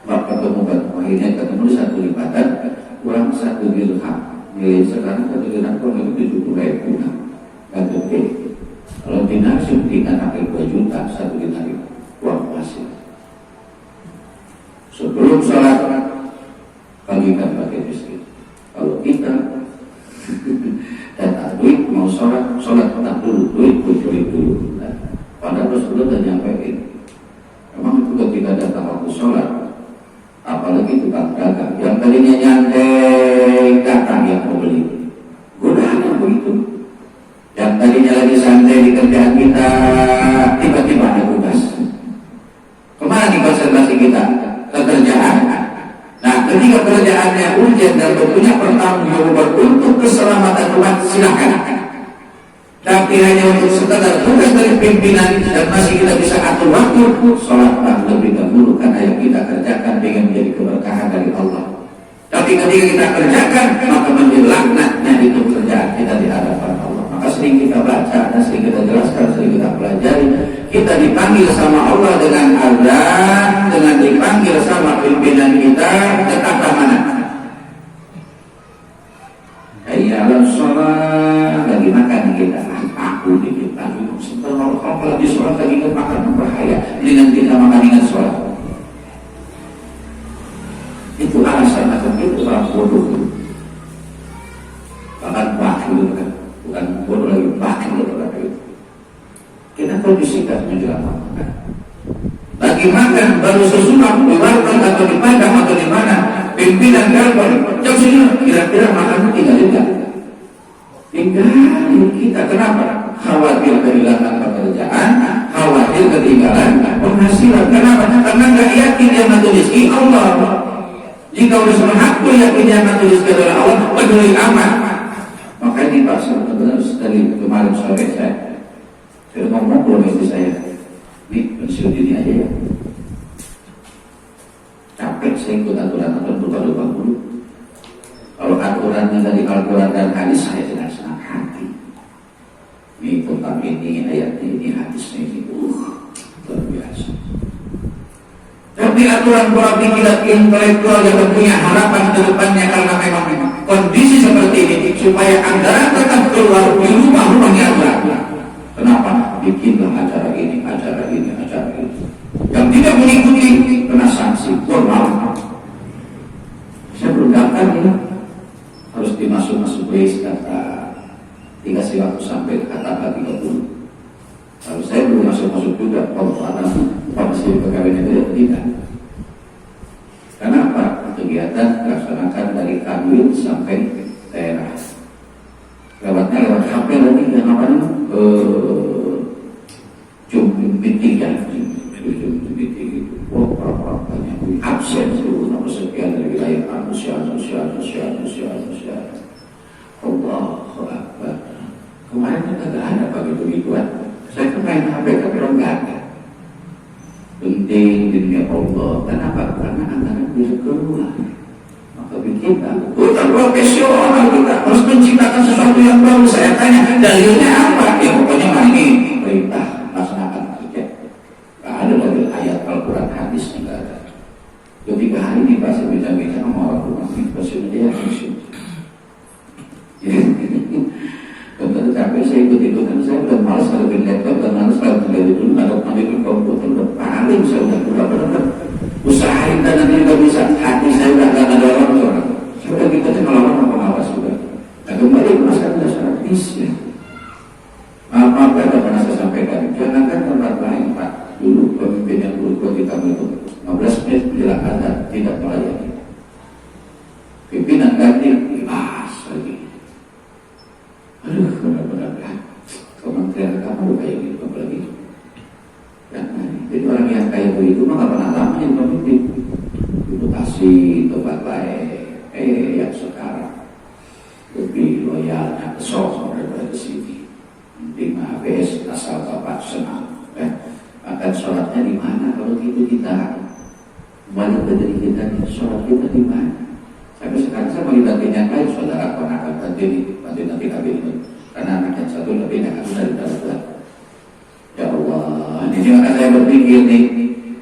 Maka akhirnya ketemu satu lipatan kurang 1 dirham. Nilai sekarang 1 dirham kurang lebih 70.000. Gak gede. Kalau dinar suntikan sampai 2 juta 1 dinar itu uang pasir. Sebelum sholat bagikan pakai miskin. Kalau kita dan duit mau sholat tak dulu, duit dulu. Nah, padahal Rasulullah sudah nyampein. Memang itu ketika datang waktu sholat, apalagi tukang dagang yang tadinya nyantai datang yang mau beli, godaannya begitu. Yang tadinya lagi santai di kerjaan kita, tiba-tiba ada tugas. Kemana nih konsentrasi kita? Kerjaan. Nah, ketika kerjaannya urgent dan tentunya pertanggungjawab untuk keselamatan umat, silakan. Tapi hanya untuk sekadar tugas dari pimpinan dan masih kita bisa atur waktu, sholat lebih dahulu karena yang kita kerjakan dengan menjadi keberkahan dari Allah. Tapi ketika kita kerjakan, maka menjadi laknatnya itu kerjaan kita di hadapan Allah. Maka sering kita baca dan sering kita jelaskan, sering kita pelajari. Kita dipanggil sama Allah dengan azan, dengan dipanggil sama pimpinan kita, tetap mana? Hayya sholat, lagi makan kita. Aku dikit lagi. Setelah kalau lagi sholat lagi ingat makan berbahaya. Dengan kita makan ingat sholat. Itu alasan atau itu orang bodoh. Bahkan bakil kan, bukan bodoh lagi, bakil lagi. Kita kondisikan menjelang makan. Lagi makan baru sesuap di warung atau di padang atau di mana pimpinan kantor jam segini kira-kira makan tinggal juga. Tinggalin kita, kenapa? Khawatir kehilangan pekerjaan, khawatir ketinggalan penghasilan. Kenapa? Karena nggak yakin yang menulis Allah. Jika udah semahakul yakin yang menulis adalah Allah, peduli amat. Makanya di pasar dari kemarin sore saya ngomong belum istri saya, ini pensiun dini aja ya. Capek saya ikut aturan lupa dulu. Kalau aturannya dari Al-Quran dan hadis saya tidak senang hati. Ini tentang ini, ayat ini, hadisnya ini, luar biasa. Tapi aturan pola pikir intelektual yang punya harapan ke depannya karena memang kondisi seperti ini supaya Anda tetap keluar di rumah-rumahnya Anda. Kenapa? Bikinlah acara ini. Yang tidak mengikuti kena sanksi, formal. Saya belum daftar ya. Harus dimasuk list kata dikasih waktu sampai kata 30. Kalau saya belum masuk juga, kalau ada masih pegawai negeri tidak. Kenapa? Kegiatan dilaksanakan dari kanwil sampai daerah. Lewatnya lewat HP lagi yang apa nih? Meeting ya, meeting itu. Berapa banyak absen seluruh nomor sekian dari wilayah sosial. Allahu Akbar. Kemarin kita nggak ada begitu-gituan. Saya main HP tapi orang nggak ada. Penting dunia Allah. Kenapa? Karena anak bisa keluar. Maka bikin kita profesional, kita harus menciptakan sesuatu yang baru. Saya tanya, dalilnya apa? Ya pokoknya ini perintah laksanakan kerja. Nggak ada lagi ayat Al-Quran hadis nggak ada. Ketika hari ini pasti bicara sama orang rumah ini pasti dia musim. Tentu capek saya ikut-ikutan, saya udah malas kalau bikin laptop dan malas kalau tinggal dulu ngadep komputer udah paling saya udah benar-benar usahain dan nanti juga bisa hati saya udah gak ada orang. Saya udah gitu ngelawan sama pengawas juga. Nah kembali masalah dasar hadis ya. pimpinan ganti dibahas lagi. Aduh, benar-benar kan Kementerian Agama kayak gitu apalagi. Ya, jadi orang yang kayak begitu mah nggak pernah lama yang pemimpin. Reputasi tempat baik, yang sekarang lebih loyalnya ke Solo daripada ke sini. Di Mabes asal bapak senang, akan sholatnya di mana kalau gitu kita balik ke diri kita, sholat kita di mana? Sampai sekarang saya melihat kenyataan saudara ponakan nanti kami itu karena anak yang satu lebih nak dari dua. Ya Allah, ini maka saya berpikir nih,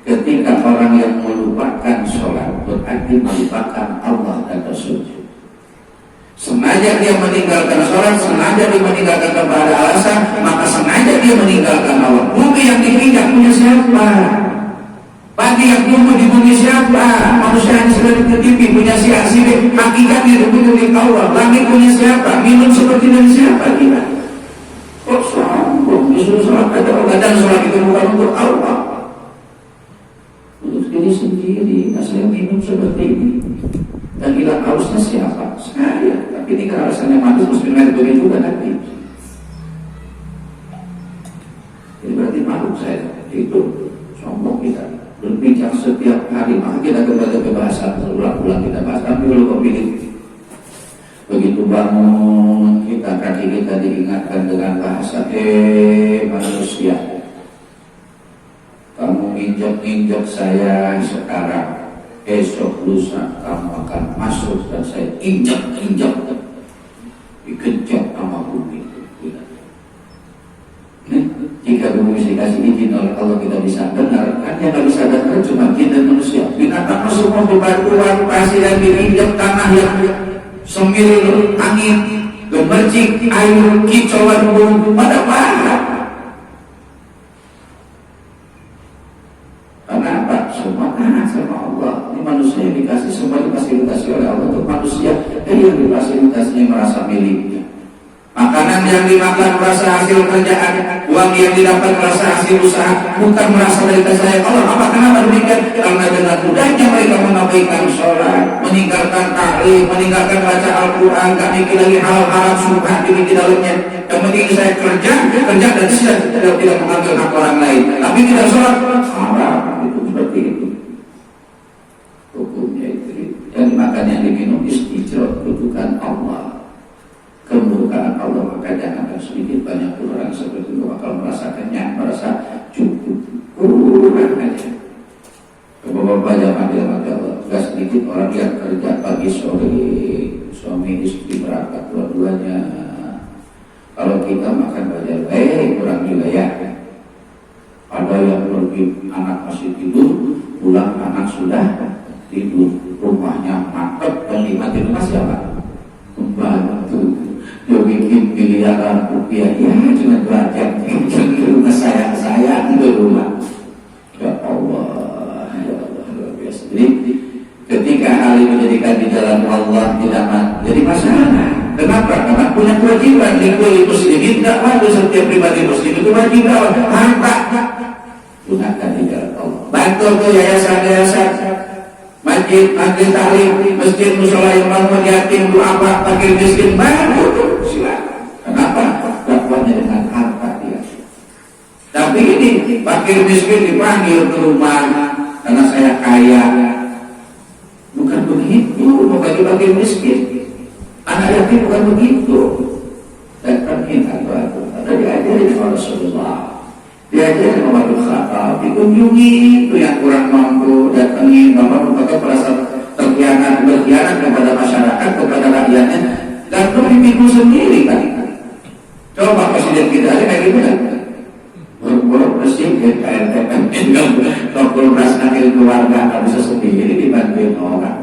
ketika orang yang melupakan sholat berarti melupakan Allah dan Rasul. Sengaja dia meninggalkan sholat, sengaja dia meninggalkan kepada alasan, maka sengaja dia meninggalkan Allah. Bumi yang dipindah punya siapa? Pagi yang tumbuh di bumi siapa? Manusia yang sudah diketipi punya siapa? Hakikatnya itu milik Allah. Langit punya siapa? Minum seperti dari siapa kita? Kok sombong? Disuruh sholat kadang-kadang sholat itu bukan untuk Allah, untuk diri sendiri. Nah, saya minum seperti ini dan hilang hausnya siapa? Saya. Tapi ini kalau alasannya mati muslim begitu juga nanti. Ini berarti makhluk saya itu sombong kita. Berbincang setiap hari, maka kita kembali ke bahasa ulang-ulang kita bahas. Tapi kalau pilih begitu bangun kita, kaki kita diingatkan dengan bahasa manusia, kamu injak-injak saya sekarang, esok lusa kamu akan masuk dan saya injak-injak, dikejak sama bumi. Jika bumi dikasih izin oleh Allah kita bisa dengar, kan yang nggak bisa dengar cuma jin dan manusia. Binatang semua bebatuan, pasir yang diinjak, tanah yang semir, angin, gemercik, air, kicauan bumi pada parah. Karena apa? Semua taat sama Allah. Ini manusia yang dikasih, semua difasilitasi oleh Allah untuk manusia. Yang difasilitasinya merasa miliknya. Makanan yang dimakan merasa hasil kerjaan, uang yang didapat merasa hasil usaha, bukan merasa dari kasih Allah. Apa kenapa demikian? Karena dengan mudahnya mereka mengabaikan sholat, meninggalkan taklim, meninggalkan baca Al-Quran, gak mikir lagi hal haram subhat di dalamnya. Yang penting saya kerja dan saya tidak mengambil hak orang lain. Tapi tidak sholat, haram. Itu seperti itu. Hukumnya itu. Yang dimakan yang diminum istijrah, kedudukan Allah, kemurkaan Allah, maka jangan sedikit banyak orang seperti itu bakal merasa kenyang, merasa cukup, kurang aja. Bapak-bapak jangan dirahmati Allah, gak sedikit orang yang kerja pagi sore, suami istri berangkat dua-duanya. Kalau kita makan wajar kurang juga ya. Ada yang pergi anak masih tidur, pulang anak sudah tidur, rumahnya mantap dan dimati rumah siapa? Membantu. Dia bikin miliaran rupiah, ya cuma belajar di rumah saya di rumah. Ya Allah, luar biasa. Jadi ketika hal ini menjadikan di jalan Allah tidak jadi masalah. Kenapa? Karena punya kewajiban. Di muslimin tidak wajib, setiap pribadi muslim itu wajib harta gunakan di jalan Allah. Bantu ke yayasan-yayasan, masjid taklim, masjid musola yang bangun yatim, apa fakir miskin, bantu. Silakan. Kenapa? Dakwahnya dengan harta dia. Tapi ini fakir miskin dipanggil ke rumah karena saya kaya. Bukan begitu, mau bagi-bagi miskin. Anak yatim bukan begitu. Datangin atau ada diajarin oleh Rasulullah, diajarin oleh Khattab, dikunjungi itu yang kurang mampu, datangin, bapak mereka merasa berkhianat kepada masyarakat, kepada rakyatnya. Dan itu mimpiku sendiri kan. Coba presiden kita ada kayak gitu kan. Berbuat presiden KLTM tokul beras nanti keluarga nggak bisa sendiri dibantuin orang.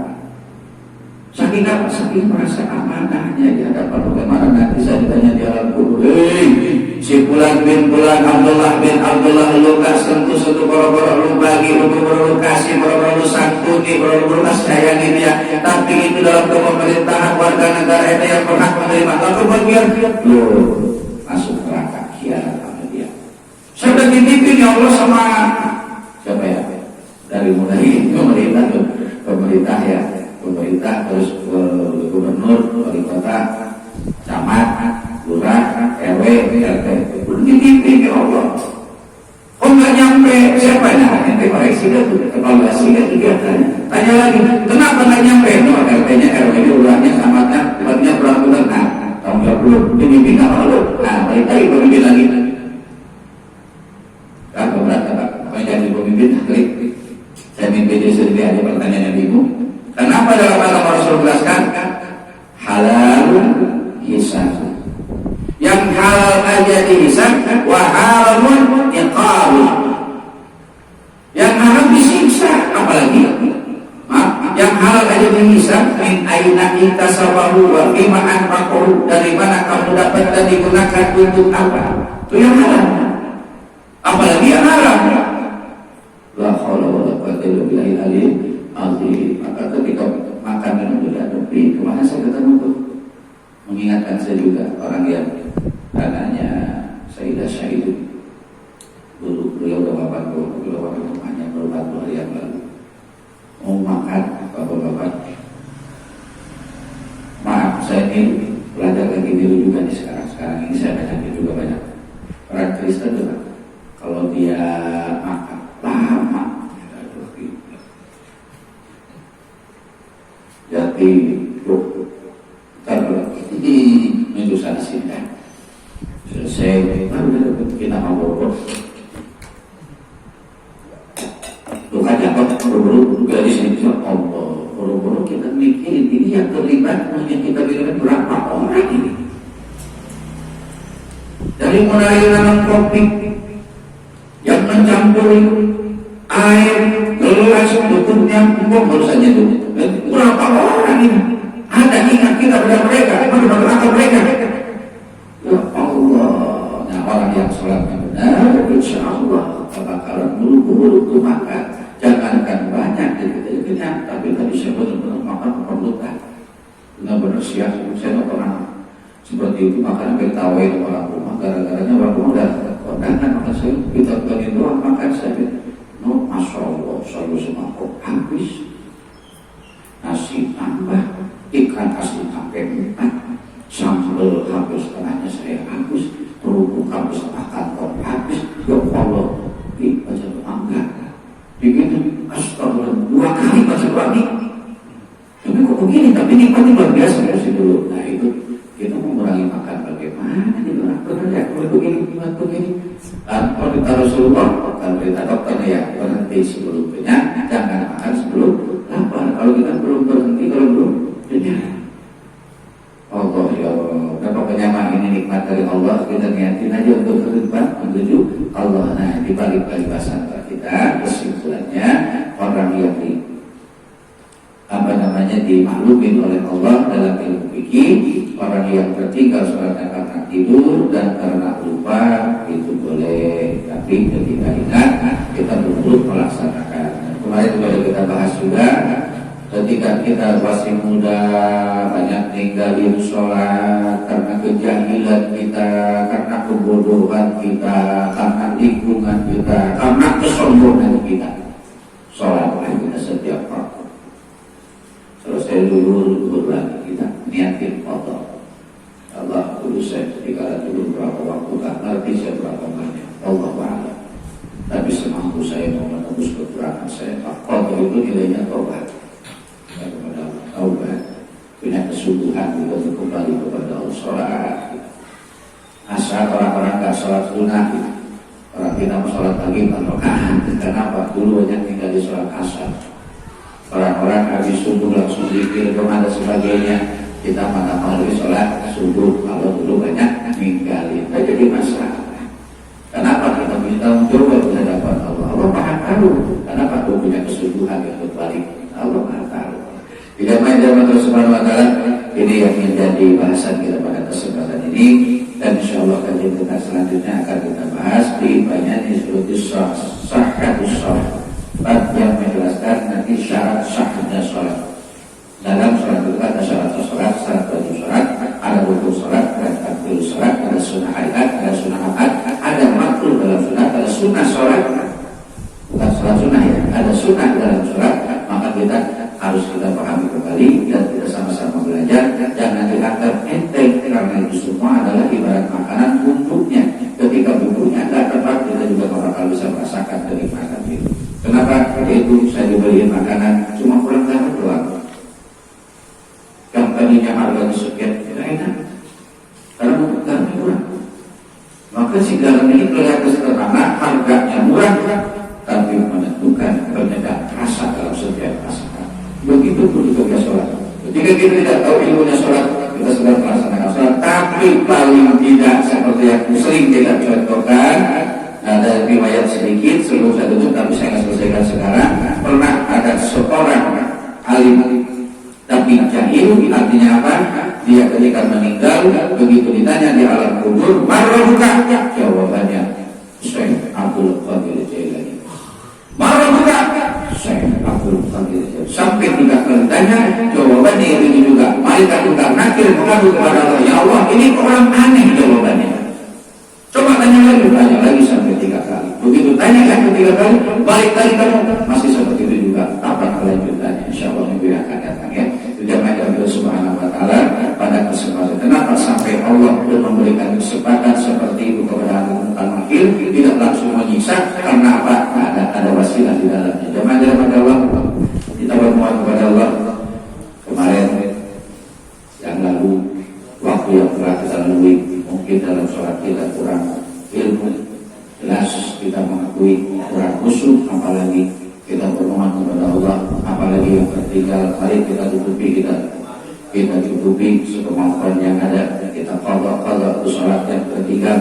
Saking apa? Saking merasa amanahnya di hadapan bagaimana nanti saya ditanya di alam kubur. Si Fulan bin Fulan, Abdullah bin Abdullah, lu kasih satu boro-boro lu bagi, lu kasih boro-boro lu santuni, boro-boro lu sayangi dia. Tapi itu dalam pemerintahan warga negara itu yang berhak menerima. Lalu bagian lu masuk neraka, khianat sama dia. Sudah ditipin ya Allah sama siapa ya? Dari mulai pemerintah ya. Pemerintah terus gubernur, wali kota, camat, lurah, RW, RT, dipimpin ya Allah. Oh nggak nyampe, siapa yang nanti koreksi dah tuh, evaluasi dah kegiatannya. Tanya lagi, kenapa nggak nyampe? No, RT-nya, RW-nya, lurahnya, camatnya, buatnya peraturan. Nah, tahun 20 dipimpin apa lu? Nah, balik lagi pemimpin lagi. Kan beberapa Pak, apa yang jadi pemimpin? Klik. Saya mimpi diri sendiri aja pertanyaannya ibu. Kenapa dalam agama Rasul jelaskan halal hisab? Yang halal aja dihisab, wa haramun iqab. Yang haram disiksa, apalagi yang halal aja dihisab, min aina intasabahu wa bima anfaqahu, dari mana kamu dapat dan digunakan untuk apa? Itu yang halal. Apalagi yang haram. La haula wala quwwata illa billahil aliyyil azim. Maka ketika makan minum sudah tepi, kemana saya ketemu tuh? Mengingatkan saya juga orang yang anaknya Sayyidah Syahidun. Dulu beliau udah wafat, beliau wafat rumahnya baru 4 hari yang lalu. Mau makan bapak-bapak. Maaf, saya ini belajar lagi dulu juga nih sekarang. Sekarang ini saya banyak juga banyak orang Kristen juga. Kalau dia makan lama, jadi itu sana sini selesai baru kita ngobrol. Tuh aja kok buru-buru juga di sini Allah, buru-buru kita mikirin ini yang terlibat yang kita bilang berapa orang ini, dari mulai nanam kopi yang mencampuri air gelas tutupnya baru saja itu berapa orang ini. Ada ingat kita pada mereka, pada mereka. Ya Allah, nah orang yang sholatnya benar, insya Allah bakalan buru-buru tuh makan. Jangankan banyak kenyang, tapi tadi saya benar-benar makan perlukan, benar-benar siap. Saya nggak pernah seperti itu makan sampai tawain orang rumah, gara-garanya orang rumah udah kondangan, maka saya kita bagi doang makan saya. No, masya Allah, selalu semangkuk habis, nasi tambah. Ikan asli sampai 4, sambal habis setengahnya saya habis, kerupuk habis setengah kantong habis. Ya Allah, baca doa enggak begitu, astagfirullah 2 kali baca doa nih. Tapi kok begini, tapi nikmatnya luar biasa ya sih dulu. Nah itu kita mengurangi makan bagaimana nih orang bekerja kalau begini, nikmat begini. Kalau kita Rasulullah, kalau kita dokter ya berhenti sebelum kenyang, jangan makan sebelum lapar. Kalau kita belum berhenti, kalau belum Allah ya Allah, berapa penyamaan ini nikmat dari Allah, kita niatin aja untuk terlibat menuju Allah. Nah di balik bahasan kita, kesimpulannya orang yang dimaklumin oleh Allah dalam ilmu fikih, orang yang tertinggal sholatnya karena tidur dan karena lupa itu boleh, tapi ketika ingat kita betul melaksanakan. Kemarin sudah kita bahas juga. Ketika kita masih muda, banyak ninggalin sholat karena kejahilan kita, karena kebodohan kita, karena lingkungan kita, karena kesombongan kita. Sholatlah kita setiap waktu. Selesai dulu lagi kita niatin Allah. Allah dulu saya ketika dulu berapa waktu tak ngerti saya berapa banyak. Allah ba'ala. Tapi semampu saya mau menembus kekurangan saya. Allah itu nilainya taubat. Kepada taubat, punya kesungguhan untuk kembali kepada Allah. Sholat asal orang-orang gak sholat sunnah, orang kita mau sholat pagi 4 rakaat. Kenapa? Dulu banyak tinggal di sholat asar. Orang-orang habis subuh langsung zikir dan sebagainya. Kita mana mau di sholat subuh, kalau dulu banyak ninggalin. Jadi masalah. Kenapa kita minta mencoba di hadapan Allah? Allah maha tahu. Kenapa aku punya kesungguhan untuk balik? Allah maha tahu. Tidak main dalam Allah Subhanahu wa Ta'ala. Ini yang menjadi bahasan kita pada kesempatan ini, dan insyaallah kajian kita selanjutnya akan kita bahas di banyak disebut sahhatus shalah, bab yang menjelaskan nanti syarat sahnya sholat. Dalam sholat itu ada syarat sholat, syarat wajib sholat, ada rukun sholat, ada takbir sholat, ada sunnah hayat, ada sunnah abad, ada makruh dalam sholat, ada sunnah sholat, bukan sholat sunnah ya, ada sunnah dalam sholat. Maka kita harus kita pahami kembali dan kita sama-sama belajar saja, jangan dianggap enteng, karena itu semua adalah ibarat makanan bumbunya. Ketika bumbunya nggak tepat, kita juga nggak bakal bisa merasakan kenikmatan itu. Kenapa? Yaitu saya diberi makanan cuma kurang garam doang. Yang tadinya harganya sekian, tidak enak karena garamnya kurang. Maka si garam ini kelihatan sederhana, harganya murah, tapi menentukan penyedap rasa dalam setiap masakan. Begitu pun juga sholat. Ketika kita tidak tahu ilmunya sholat, kita sedang melaksanakan sholat, tapi paling tidak seperti yang sering kita contohkan. Ada riwayat sedikit sebelum saya tutup, tapi saya akan selesaikan sekarang. Pernah ada seorang alim tapi jahil, artinya apa? Dia ketika meninggal, begitu ditanya di alam kubur, marah, jawabannya Syekh Abdul Qadir Jailani. Marah, Syekh Abdul Qadir Jailani. Sampai 3 kali tanya, jawabannya itu juga. Mereka tukar nakir mengadu kepada Allah, ya Allah, ini orang aneh jawabannya. Coba tanya lagi sampai 3 kali. Begitu tanya yang ketiga kali, balik lagi kamu masih seperti itu juga. Apa kelanjutannya? Insya Allah minggu yang akan datang ya. Jangan Allah Subhanahu Wa Taala pada kesempatan. Kenapa sampai Allah memberikan kesempatan seperti itu kepada Al Mahir, tidak langsung menyiksa? Karena apa? Ada wasilah di dalamnya. Jangan Allah. Kita bermohon kepada Allah. Kemarin yang lalu, waktu yang telah kita lalui, mungkin dalam sholat kita kurang ilmu, jelas kita mengakui kurang khusyuk, apalagi kita bermohon kepada Allah, apalagi yang tertinggal, mari kita tutupi, kita tutupi sekemampuan yang ada, kita qadha itu sholat yang tertinggal,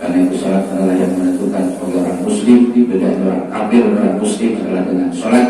karena itu sholat adalah yang menentukan sebagai orang muslim, beda orang kafir, orang muslim adalah dengan sholat.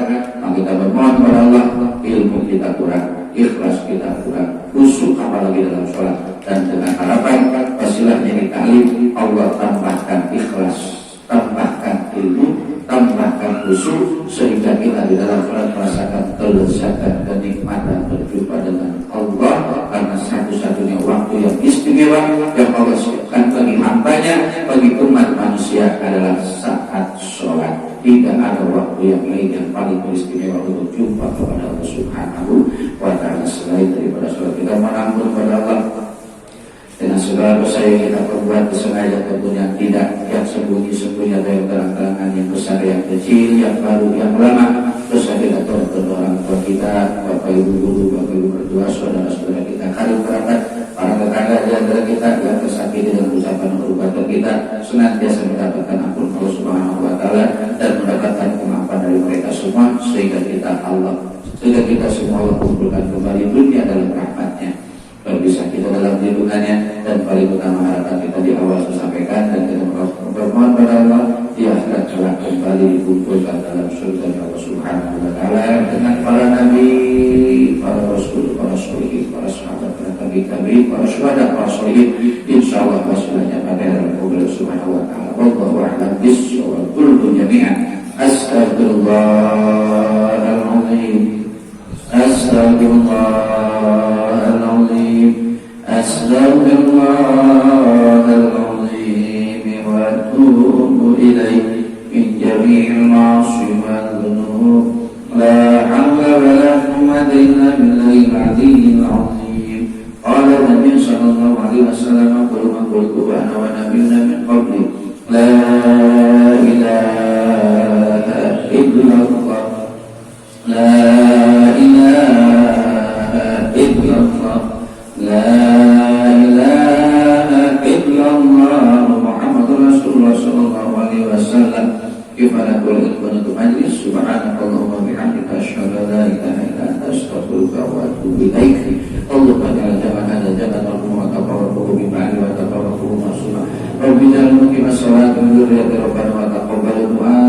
Maka kita bermohon kepada Allah, ilmu kita kurang, ikhlas kita kurang, khusyuk apalagi dalam sholat, dan dengan harapan wasilahnya dikali Allah tambahkan ikhlas, tambahkan ilmu, tambahkan khusyuk, sehingga kita di dalam sholat merasakan kelezatan, kenikmatan berjumpa dengan Allah, karena satu-satunya waktu yang istimewa yang Allah siapkan bagi hambanya, bagi umat manusia adalah saat sholat. Tidak ada waktu yang lain yang paling beristimewa untuk jumpa kepada Allah Subhanahu Wa Taala selain daripada sholat. Kita mengampun kepada Allah dengan segala dosa yang kita perbuat disengaja ataupun yang tidak, yang sembunyi-sembunyi atau yang terang-terangan, yang besar, yang kecil, yang baru, yang lama. Dosa kita terhadap orang tua kita, bapak ibu guru, bapak ibu berdua, saudara-saudara kita, karib kerabat, para tetangga di antara kita yang tersakiti dengan ucapan perbuatan kita, senantiasa mendapatkan ampun Allah Subhanahu Wa Taala dan mendapatkan kemaafan dari mereka semua, sehingga kita semua Allah kumpulkan kembali dunia dalam rahmatnya, berpisah kita dalam lindungannya, dan paling utama harapan kita di awal saya sampaikan, dan kita bermohon pada Allah di akhirat kelak kembali dikumpulkan dalam surga Allah Subhanahu Wa Taala dengan para nabi, para rasul, para sholihin, para sahabat, para tabi'in, para syuhada, para sholihin, insyaallah wasilahnya pada Allah Subhanahu Wa Taala. Wallahu a'lam bishawab. Qul jami'an astaghfirullahalazim, astaghfirullahalazim, astaghfirullahalazim, wa atubu ilaih min jami'il ma'asi wal dhunub. La hawla wa la quwwata illa billahil aliyyil azim. Qala Nabi sallallahu alaihi wasallam, qul man qultu wa ana wa nabiyyuna min qabli, la ilaha illallah, la ilaha illallah, la ilaha illallah, Muhammadur Rasulullah sallallahu alaihi wasallam. Gimana boleh penutup majlis? Subhanakallahumma bihamdika asyhadu an la ilaha illa anta astaghfiruka wa atubu ilaik. Allahumma ja'al jama'ana jama'akum wa taqabbal bima'ani wa taqabbal masuma. Rabbi ja'al muqima sholati wa dzurriyyati rabbana wa taqabbal du'a.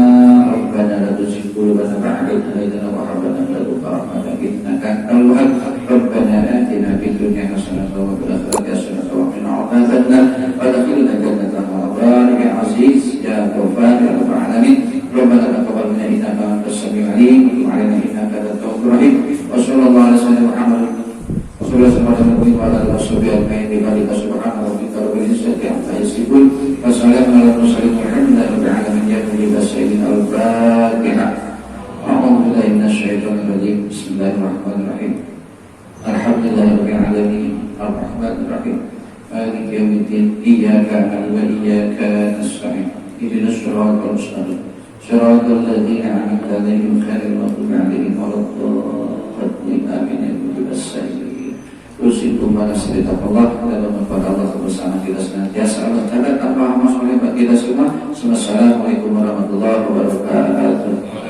Rabbana la tuzigh qulubana ba'da idh hadaytana wa hab lana min ladunka rahmatan innaka antal wahhab. Rabbana atina fid dunya hasanatan wa fil akhirati hasanatan wa qina adzabannar. Wadkhilna jannatal abrar ya aziz ya ghafar ya rabbal alamin. Rabbana taqabbal minna innaka antas samiul alim wa tub 'alaina innaka antat tawwabur rahim. Wa sallallahu alaihi wa sallam Muhammad sallallahu alaihi wa sallam wa subhanallahi wa bihamdihi subhana rabbika rabbil izzati amma yasifun wa salamun alal mursalin walhamdulillahi rabbil alamin. Ya mujiba sayyidina al-fatihah. A'udzu billahi minasy syaithanir rajim. Bismillahirrahmanirrahim. Alhamdulillah. Alhamdulillahirabbil alamin arrahmanir rahim maliki yaumiddin iyyaka na'budu wa iyyaka nasta'in ihdinas siratal mustaqim siratal ladzina an'amta 'alaihim ghairil maghdubi 'alaihim waladdallin amin ya rabbal alamin. Usikum pada Allah dan kepada Allah bersama kita senantiasa. Allah Taala tanpa Muhammad sallallahu alaihi wasallam. Assalamualaikum warahmatullahi wabarakatuh.